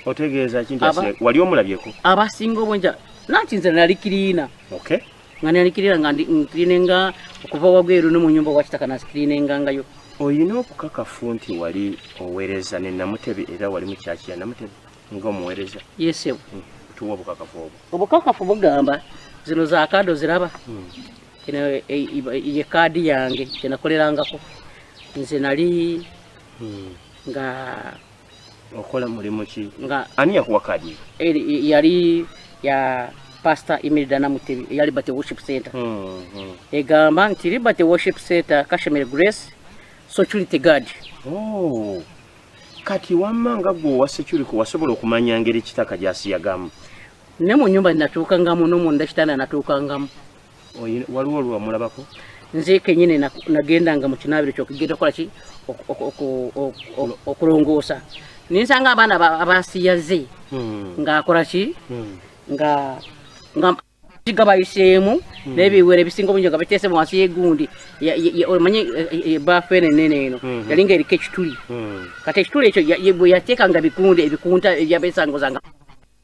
Otegeeza kintu wali omulabyeko abasinga obunja nanti nze nali kirina nga nali kirina nga nkirininga okuva wabweru no mu nyumba wa kitaka na sikirininga ngayo oyina okukakafu nti wali oweereza ne Namutebi era wali mu kyaki ya Namutebi ng'omuweereza? Yesebo. Tuwa obukakafu obwo. Obukakafu bugamba zino za kado ziraba. Kino ye kadi yange kyenakolerangako. Nze nali nga okola mulimu ki? Nga ani yakuwa kadi? Yali ya Pastor Imelda Namutebi yali Liberty Worship Center. Egamba nti Liberty Worship Center Kashemere Grace Security Guard. Oh. Kati wammanga gwo wa security wasobola okumanya ngeri kitaka gyasiyagamu. Ne mu nyumba natuukangamu n'omunda kitanda natuukangamu. Waliwo olwo wamulabako? Nze kenyine nagendanga mu kinaabiro ky'okugenda kola ki okulongoosa. Ninsanga abaana abasiyaze ng'akola ki nga bayiseemu n'ebiwere ebisinga obungi nga biteesemu wansi y'egundi omanye ebaafu eno ennene eno yali ng'eriko ekituli kati ekituli ekyo bwe yateekanga ebikunta ebyabeesangozanga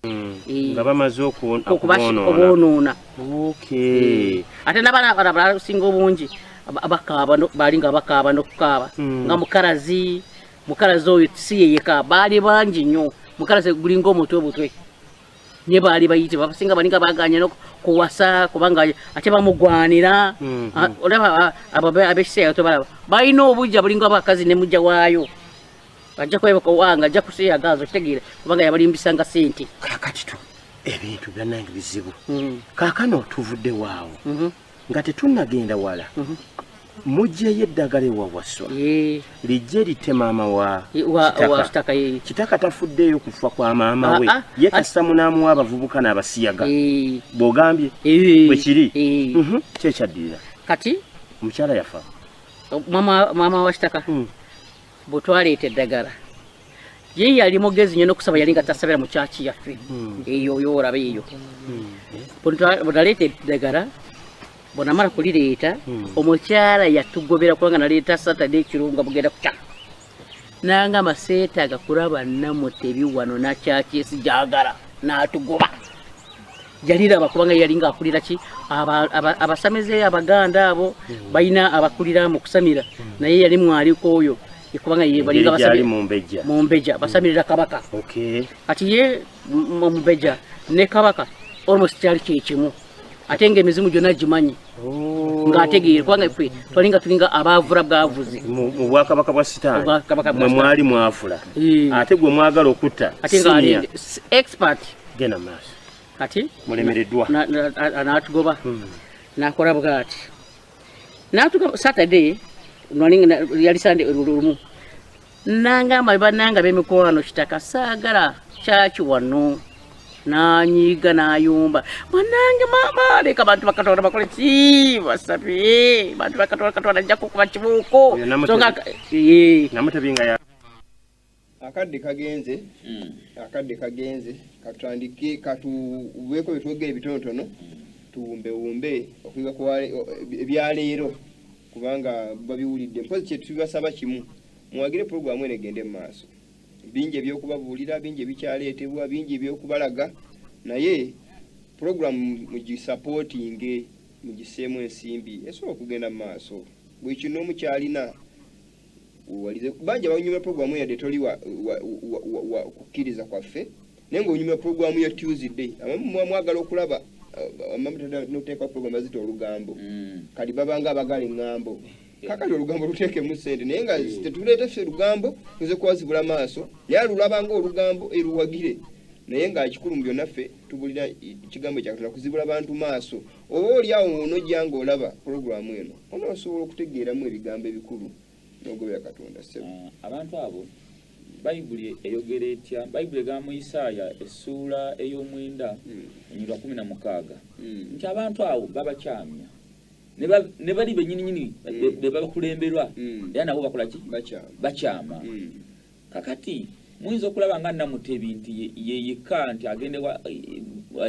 nga bamaze okuboonoona. Ate n'abaana abasinga obungi baali nga bakaaba n'okukaaba nga mukalazi oyo si yeyeka baali bangi nnyo. Mukalazi gulinga omutwe obutwe nye baali bayitibwa abasinga balinga baganya n'okuwasa kubanga ate bamugwanira. Olaba abekiseera tobalaba balina obujja bulinga abakazi ne mujja waayo ajja kwebaka wanga ajja kuseeyagaza okitegeera kubanga yabalimbisanga ssente. Kakati ebintu byannange bizibu. Kaakano tuvudde waawo nga tetunnagenda wala. Mujjeyo eddagala ewawaswa lijje lite maama wa Kitaka. Kitaka tafuddeyo kufa kwa maama we ye kassa munaamu w'abavubuka n'abasiyaga bw'ogambye bwe kiri kyekyaddirira kati omukyala yafa maama wa Kitaka bwe twaleeta eddagala ye yali mugezi nnyo n'okusaba yali nga tasabira mu kyaki yaffe eyo olaba eyo bwe naleeta eddagala bonamala kulireeta omukyala yatugobera kubanga naleeta Saturday ekirunga mugenda kukyala nanga amaseeta agakulaba Namutebi wano nakyaki sijagala n'atugoba jaliraba kubanga yali ng'akulira ki abasamize Abaganda abo balina abakulira mu kusamira naye yali mwaliko oyo kubanga ye balinga basamira Mumbejja basamirira Kabaka. Kati ye Mumbejja ne Kabaka almost kyali kyekimu ate ng'emizimu gyonna gimanyi ng'ategeere kubanga ffe twalinga tulinga abaavula bwavuzi mu Bwakabaka bwa Sitaani mwe mwali mwavula ate gwe mwagala okutta ate ng'ali expert genda maaso kati mulemereddwa n'atugoba n'akola bw'ati n'atugoba Saturday yali Sunday lumu nangamba bannanga b'emikwano Kitaka saagala kyaki wano nanyiga n'ayumba bannange maama leka bantu bakatonda bakole ki basabye bantu bakatonda ajja kukuba kibuuko Namutebi nga akadde kagenze katutandike katubeeko byetwogera ebitonotono tuwumbewumbe okuyiga ebyaleero kubanga babiwulidde mpozi kyetubasaba kimu muwagire puroguramu eno egende mu maaso. Bingi ebyokubabuulira bingi ebikyaleetebwa bingi ebyokubalaga naye puroguramu mugisapootinge mugiseemu ensimbi esobola okugenda mu maaso buli kino omukyalina walize banja banyuma puroguramu yadde toli kukkiriza kwaffe naye ng'onyuma puroguramu ya Tuesday mwagala okulaba noteeka puroguramu bazita olugambo kati babanga abagala eŋŋambo kakali olugambo luteekemu ssente naye nga tetuleeta ffe olugambo tuze kwazibula maaso naye alulabanga olugambo eruwagire naye ng'akikulu mu byonna ffe tubulira ekigambo kyakatonda kuzibula bantu maaso oba oli awo onojja ng'olaba puroguramu eno onoosobola okutegeeramu ebigambo ebikulu n'ogobera Katonda ssebo. Abantu abo Bayibuli eyogera etya? Bayibuli egamba mu Isaaya essuula ey'omwenda ennyirwa 16 nti abantu abo babakyamya ne bali bennyininyini be bakulemberwa era nabo bakola ki? Bakyama. Kakati muyinza okulaba nga Namutebi nti yeyika nti agende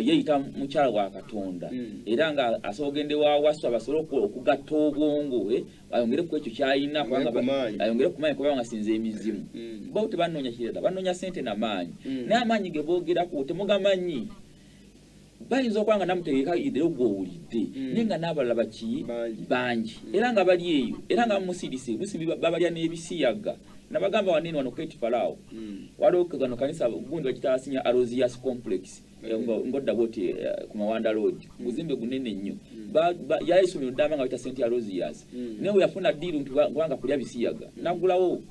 yeyita mukyala wa Katonda era nga asobola ogende wawaswa basobole okugatta obwongo ayongere ku ekyo kyayina ayongere kumanya kuba nga sinza emizimu bo tebanoonya kirala banoonya ssente n'amaanyi naye amaanyi ge boogerako temugamanyi bayinza okwanga namutegeka idde ogwowulidde naye nga n'abalala baki bangi era nga bali eyo era nga musirise busimbi babalya n'ebisiyaga nabagamba wanene wano Kate Farao waliwo kano kanisa gundi bakitasinya Arosias Complex ngodda boti ku Mawanda Road muzimbe gunene nnyo yaisomero ddamba nga bita St. Arosias naye we yafuna ddiiru nti kubanga kulya bisiyaga nagulawo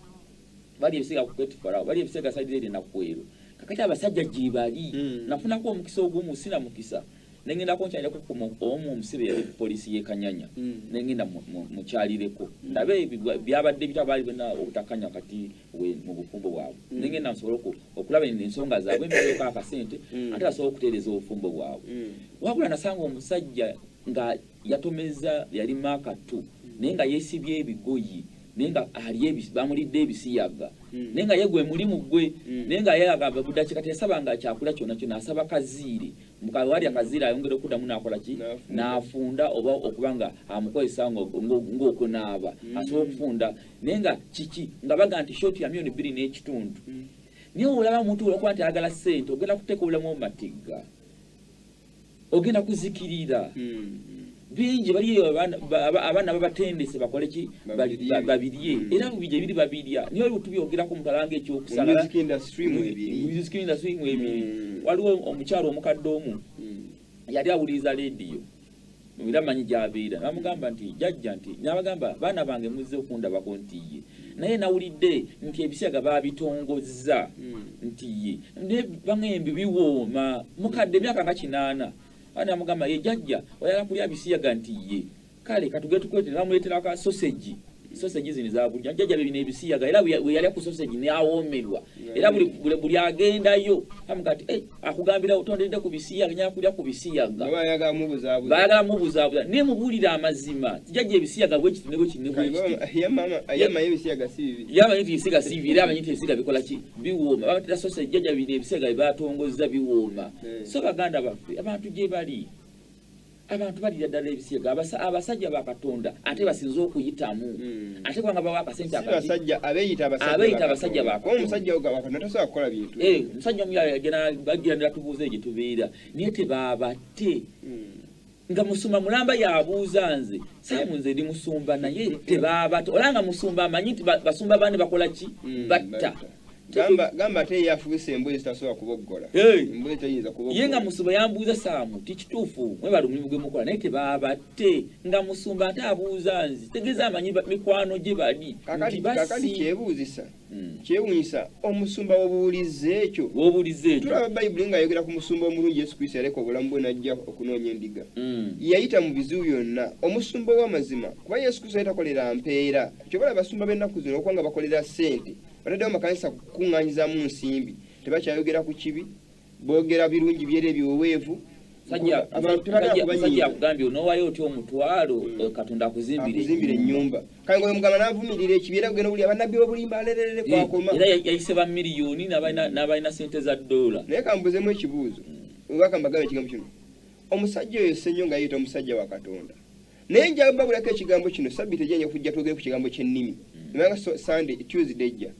bali ebisiyaga ku Kate Farao bali ebisiyaga saidire nakwero kakati abasajja gye bali nafunako omukisa ogumu sina mukisa nengenda konkyalira ko omu omusibe yali polisi ye Kanyanya nengenda mukyalireko ndabe byabadde bitabali bena obutakanya kati we mu bufumbo bwabwe nengenda nsobola okulaba ensonga zaabwe embeera akasente ate asobola okutereeza obufumbo bwabwe wabula nasanga omusajja nga yatomeza yali makatu naye nga yeesibye ebigoyi naye nga bamulidde ebisiyaga naye nga yegwe mulimu gwe naye nga yagamba budakika tesabanga kyakula kyonna kyonna asaba kaziire mukawe wali akaziire ayongera okuddamu n'akola ki n'afunda oba okuba nga amukozesa ng'okunaaba asobola okufunda naye nga kiki nga baga nti shoti ya milioni 2.5 naye olaba omuntu olwokuba nti ayagala ssente ogenda kuteeka obulamu mu matigga ogenda kuzikirira bingi bali abaana babatendese bakole ki babirye era bije biri babirya niyo tubyogera ku mutalanga ekyokusala music industry mwebiri waliwo omukyalo omukadde omu yali awuliriza radio era manyi gy'abeera namugamba nti jajja nti nabagamba baana bange muzze okundabako ntiye naye nawulidde nti ebisiyaga babitongozza ntiye ne bangembi biwooma mukadde emyaka nga 8 ana mugamba ye jajja oyala kulya bisiyaga nti ye kale katugete tukwete namuletera ka sausage zini za bulya jajja bibine ebisiyaga era we yali ku sausage ne awomerwa era buli agendayo amugati akugambira otondedde ku bisiyaga nya kulya ku bisiyaga bayaga mubuzabuza ne mubulira amazima jajja ebisiyaga bwe kitinebo kinebo yama ebisiyaga sibi yama ebisiyaga sibi era abanyite ebisiyaga bikola ki biwoma batera sausage jajja bibine ebisiyaga bibatongozza biwoma so baganda baffe abantu gye bali abantu balira ddala ebisiyaga abasajja bakatonda ate basinza okuyitamu ate kwanga bawa akasente abasajja abeeyita abasajja bakatonda omusajja wakatonda tasobola kukola bintu omusajja omuyala bagirandira tubuuza egye tubeera naye tebabatte nga musumba mulamba yabuuza nze saamu nze ndi musumba naye tebabatte olanga musumba amanyi nti basumba bandi bakola ki batta gamba ate yafuuse embuzi tasobola kuboggola embuzi teyinza kuboggola ye nga musumba yambuuza saamu tikituufu mwebali omulimu gwe mukola naye tebabatte nga musumba ate abuuza nzi tegeeza amanyi mikwano gye bali kakati kyebuuzisa kyewunyisa omusumba wobuuliza ekyo tulaba bayibuli ng'ayogera ku musumba omulungi Yesu Kristo yaleka obulamu bwe najja okunoonya endiga yayita mu bizibu byonna omusumba w'amazima kuba Yesu Kristo yatakolera mpeera kyobala abasumba b'ennaku zino okubanga bakolera ssente bataddewo makanisa kukuŋŋaanyizaamu nsimbi tebakyayogera ku kibi boogera birungi byera ebyoweevu sajja akugambye onoowayo otya omutwalo katonda akuzimbire ennyumba kale ngoyo mugamba n'avumirira ekibi era kugenda buli abannabbi b'obulimba alererere kwakoma era yayise ba miliyoni n'abalina sente za $. naye kambuzeemu ekibuuzo wakambagabe ekigambo kino omusajja oyo ssenyo nga yeeta omusajja wa katonda naye nja babulako ekigambo kino sabbiiti ejjanja kujja twogere ku kigambo ky'ennimi emanga Sunday Tuesday ejja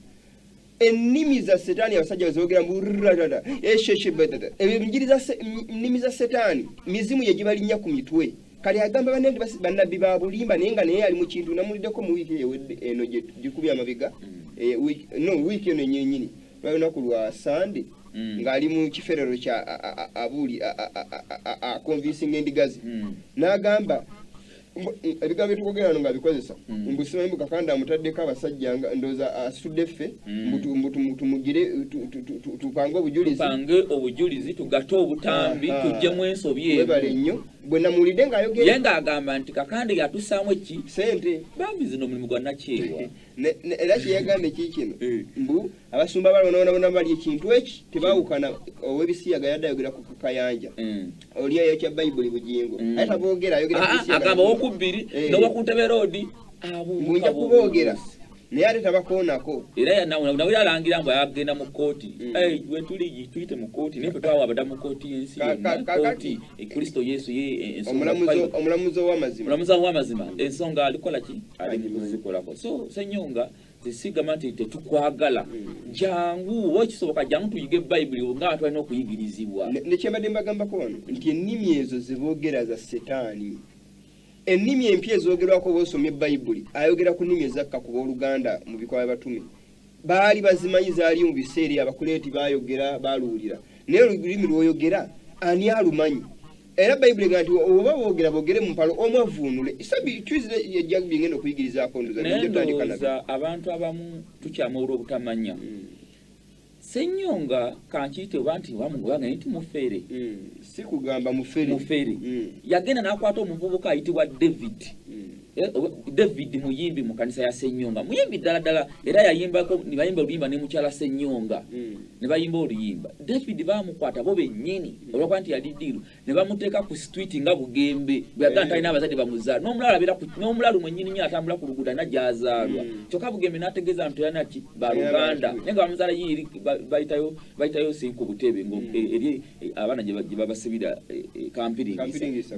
ennimi za setaani abasajja bazoogera murradada esheshebadada ebinjiriza nnimi za setaani mizimu ye gibalinnya ku mitwe kale agamba banne bannabbi ba bulimba naye nga naye ali mu kintu namuliddeko mu wiiki ewedde eno gye gikubye amabiga wiiki eno enyenyini lwalunaku lwa Sunday ng'ali mu kiferero kya abuli convincing endigazi n'agamba ebigambo byetugogera wano ng'abikozesa mbusima mbuga kandi amutaddeko abasajja ndowooza asitudde ffe tumugire tupange obujulizi tugate obutambi tuggyemu ensobi webale nnyo bwe namuwulidde ng'ayogera ye ng'agamba nti kakande yatusaamu eki sente bambi zino omulimu gwa nakyewa era kyeyagambye kikino mbu abasumba balonabona bali ekintu eki tebawukana ow'ebisiyaga yadde ayogera ku kayanja oliayo kya bayibuli bugingo ate taboogera agamba owokubiri n'owakuntebe roodi nja kuboogera naye ate tabakoonako era nawe alangira mbu agenda mu kooti wetuli tuyite mu kooti naye twetwawa abadda mu kooti y'ensi kooti Kristo Yesu ye omulamuzi ow'amazima ensonga alikola ki ali mu kuzikolako so Ssenyonga tesigamba nti tetukwagala jangu wekisoboka jangu tuyige bayibuli nga twalina okuyigirizibwa nekyembadde mbagambako wano nti ennimi ezo zeboogera za setaani ennimi empya ezoogerwako boosomye bayibuli ayogera ku nnimi ezakka ku booluganda mu bikwaya batume baali bazimanyi zaali mu biseera abakuleeti baayogera baaluwulira naye olulimi lw'oyogera ani alumanyi era bayibuli nga nti oba boogera boogere mu mpalo omu avuunule isabi twizire yajja byengenda okuyigirizaako ndoza abantu abamu tukyama olw'obutamanya Ssenyonga kankiyite oba nti wamugwanga nti mufere si kugamba mufere yagenda n'akwata omuvubuka ayitibwa David muyimbi mu kanisa ya Ssenyonga muyimbi ddala era yayimbako ne bayimba oluyimba ne mukyala Ssenyonga ne bayimba oluyimba David baamukwata bo bennyini olwokuba nti yali ddiru ne bamuteeka ku street nga Bugembe bweyagala nti alina abazadde bamuzaala n'omulalu mwennyini nyo atambula ku luguudo alina gy'azaalwa kyokka Bugembe n'ategeeza nti olina ki baluganda naye nga bamuzaala yiri bayitayo sinku butebe eri abaana gye babasibira kampiringisa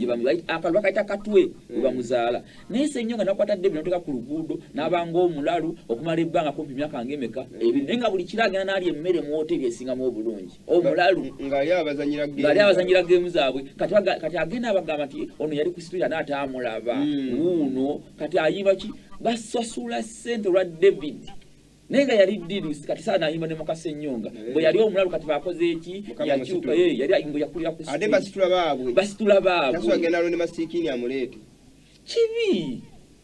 akalulu bakayita katwe we bamuzaala naye Ssenyonga nakwata David n'oteeka ku luguudo n'abanga omulalu okumala ebbanga kumpi myaka ng'emeka ebiri naye nga buli kiro agenda n'alya emmere mu hoteri esingamu obulungi omulalu ng'ali abazanyira geemu zaabwe kati agenda abagamba nti ono yali ku situya n'ataamulaba wuuno kati ayimba ki basasula ssente olwa David naye nga yali ddiru kati saa n'ayimba ne muka Ssenyonga bwe yali omulalu kati baakoze eki yakyuka yali ngo yakulira ku ate basitula baabwe taswagenda alonde masiikini amuleete kibi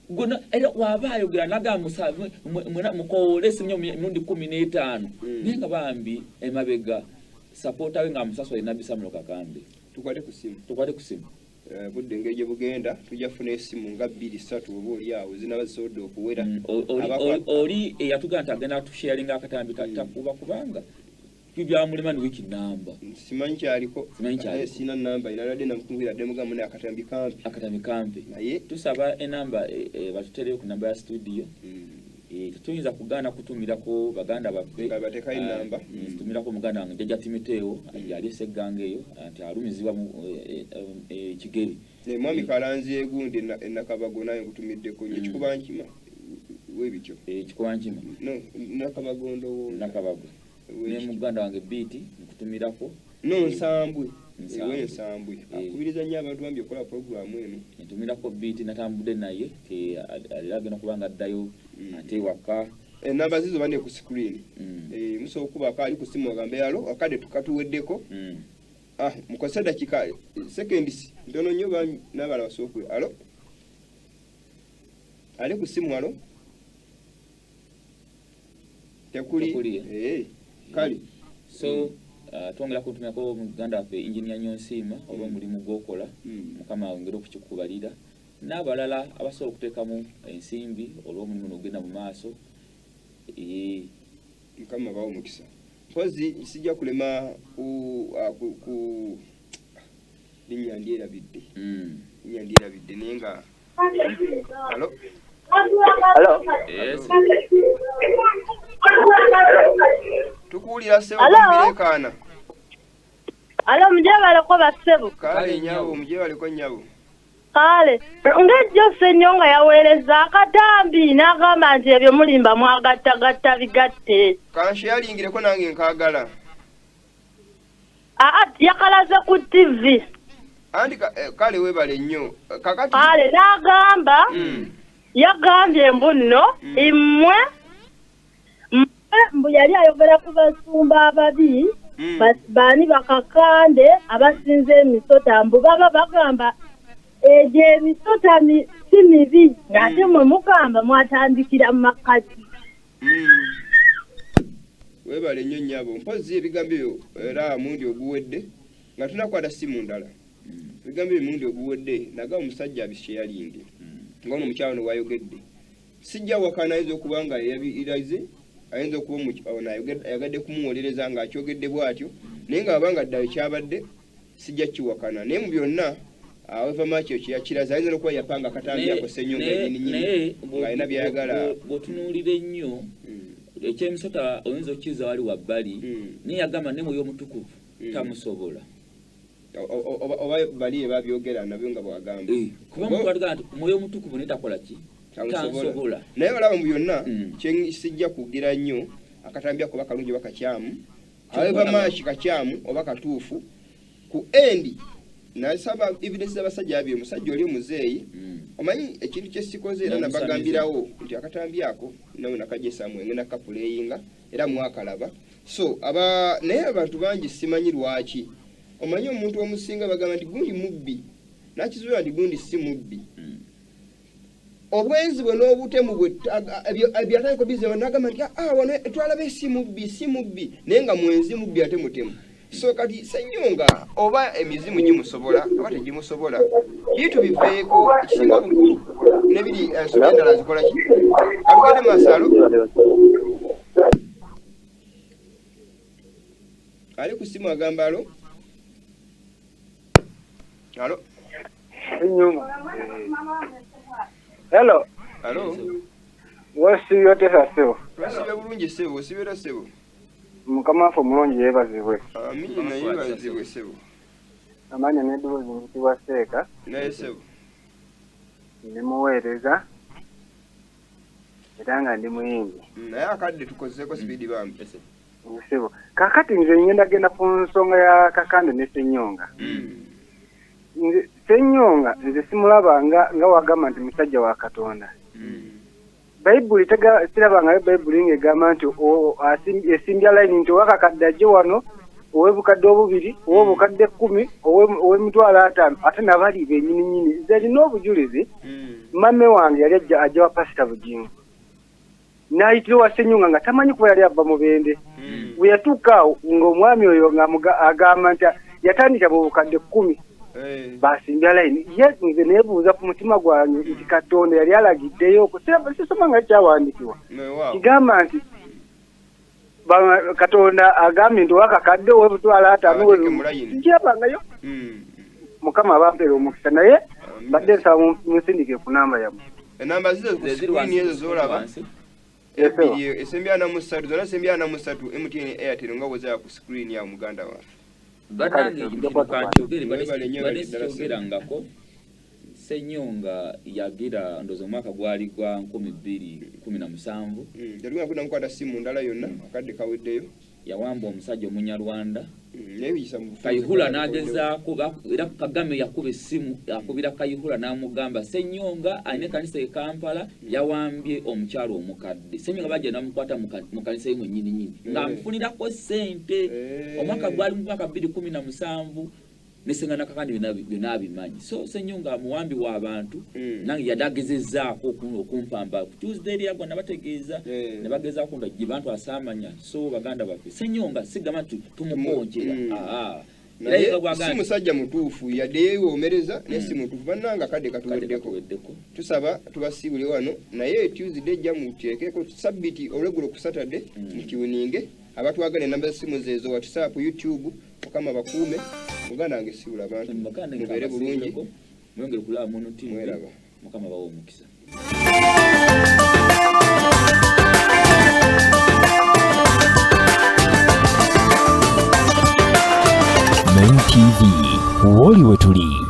gona era waba ayogera nagamba mukoole simyo emirundi 15 naye nga bambi emabega sapota we nga musaswa inabisamulo kakambe tukwate ku simu budde ngeri gye bugenda tujja funa esimu nga 2-3 oba oli awo zinaba zisobodde okuwera oli eyatugamba nti agenda tusharinga akatambi katakuba kubanga byamulema ni wiki namba simanyi kyaliko sina namba inaladde namukumbira dde mugamu ne akatambi kampi naye tusaba enamba batutereyo ku namba ya studio tetuyinza kugaana kutumirako baganda baffe nga batekayo namba tumirako muganda wange Jjajja Timoteyo yali Seggange eyo nti alumizibwa mu Kigeri mwami Kalanzi egundi Nakabago naye nkutumiddeko nyo kikuba nkima webityo kikuba nkima no Nakabagondo Nakabago ne muganda wange Biti nkutumirako nsambwe akubiriza nnyo abantu bambi okola programu eno ntumirako Biti natambudde naye aliragenda kubanga addayo ate waka enamba zizo bane ku screen muso okubaka ali ku simu agambe yalo akade tukatuweddeko mukose dakika seconds ntono nnyo n'abala basokwe alo ali ku simu alo tekuli kali so twongera kutumyako muganda waffe engineer Nyonsiima oba omulimu gw'okola mukama wongera okukikubalira n'abalala abasobola okuteekamu ensimbi olw'omulimu n'ogenda mu maaso mukama bawo mukisa mpozi sijja kulema ku linnya ndyerabidde naye nga alo yes tukuwulira ssebo kumbireekaana alo mujebaleko bassebo kale nyabo mujebaleko nyabo kale ng'ejjo Ssenyonga yaweereza akatambi n'agamba nti ebyo mulimba mwagattagatta bigatte kansheyalingireko nange nkaagala yakalaze ku TV anti kale webale nnyo kakati kale n'agamba yagambye mbu nno mmwe mbu yali ayogera ku basumba ababi baani bakakande abasinze emisota mbu baba bagamba egyo emisota si mibi ng'ate mwe mugamba mwatandikira mu makati webale nnyo nnyabo mpozi ebigambo ebyo era mundi oguwedde nga tunakwata simu ndala ebigambo ebyo mundi oguwedde naga omusajja abisheyalinge ngaono omukyalo ne wayogedde sijja wakana ayinza okuba nga yabiraze ayinza okuba ono ayagadde kumuwolereza ng'akyogedde bw'atyo naye nga abanga ddala kyabadde sijja kiwakana naye mu byonna aweva maki ekiyakiraza ayinza n'okuba yapanga akatambi ako Ssenyonga nyininyini ng'alina byayagala bw'otunuulira ennyo ekyemisota oyinza okkiza wali wabbali naye yagamba ne Mwoyo Omutukuvu tamusobola oba bali ebabyogera nabyo nga bwagamba kuba omuntu agamba nti Mwoyo Omutukuvu naye takola ki kansobola naye balaba mu byonna kyengisijja kugira nnyo akatambi ako bakalungi bakakyamu aweba maashi kakyamu oba katuufu ku endi nasaba evidence z'abasajja abyo omusajja oli omuzeeyi omanyi ekintu kyesikoze era nabagambirawo nti akatambi ako nawe nakajesamu engena kapuleyinga era mwakalaba so naye abantu bangi simanyi lwaki omanyi omuntu omusinga bagamba nti gundi mubbi nakizuula nti gundi si mubbi obwenzi bwe n'obutemu bwe byatayiko bize nagamba nti wano twalabe si mubbi naye nga mwenzi mubbi ate mutemu so kati Ssenyonga oba emizimu gimusobola oba tegimusobola bitu biveeko ekisinga bukulu nebiri ensobi endala zikola ki alugende masalo ali ku simu agamba alo Hello. Wasiyo tesa sebo. Wasiyo bulungi sebo, sibera sebo. Mukama fo mulungi yebazibwe. Amina yebazibwe sebo. Amanya neduwe zinti waseka. Naye sebo. Ndimuweereza. Era ndi muyingi. Naye akadde tukozeko speed bambi sebo. Kakati nze ngenda genda ku nsonga ya Kakande ne Ssenyonga. Ssenyonga nze simulaba nga wagamba nti musajja wa Katonda. Bayibuli siraba nga Bayibuli ng'egamba nti esimbya layini nti owakakadde ajje wano ow'obukadde obubiri ow'obukadde 10 ow'emitwalo 5 ate nabali bennyininyini zalina obujulizi mamme wange yali ajja wa Pasita Bugingo n'ayitibwa Ssenyonga nga tamanyi kuba yali abba mubende bwe yatuuka awo ng'omwami oyo agamba nti yatandika mu bukadde 10 basimbya layini nze neebuuza ku mutima gwange nti Katonda yali alagiddeyo sisoma nga kyawandiikibwa kigamba nti Katonda agambye nti owakakadde ow'ebutwalo 5 nkyabangayo Mukama abampeera omukisa naye badde nsaba munsindike ku namba yammwe enamba zizo ku screen ezo zolaba esembya na musatu zona sembya na musatu MTN Airtel nga bwezaya ku screen ya muganda waffe batange badesikyogera Ssenyonga yagira ndozo omwaka gwali gwa 2017 yalikuwa kuna mkwata simu ndala yonna akadde kaweddeyo yawamba omusajja Omunyarwanda Kayihura nagezaako era Kagame yakuba essimu akubira Kayihura n'amugamba Ssenyonga ayine kanisa e Kampala yawambye omukyalo omukadde Ssenyonga bajja namukwata mu kanisa yemwe nnyini ng'amufunirako ssente omwaka gwali mu mwaka 2017 nesengana Kakande byonna abimanyi so Ssenyonga amuwambi w'abantu nange yadagezezzaako okumpamba Tuesday yagwa nabategeeza ne bagezaako nga bantu asamanya so baganda baffe Ssenyonga sigamba nti tumukonjera si musajja mutuufu yaddeyo omereza naye si mutuufu bannanga kadde katuweddeko tusaba tubasiibule wano naye Tuesday ejja muteekeko Sabbiti olweggulo ku Saturday mukiwuninge abatwagala enamba z'essimu zezo WhatsApp YouTube Mukama bakuume muganda wange siibula abantu mubeere bulungi mwongere kulaba muno TV Mukama bawo omukisa Main TV woli wetuli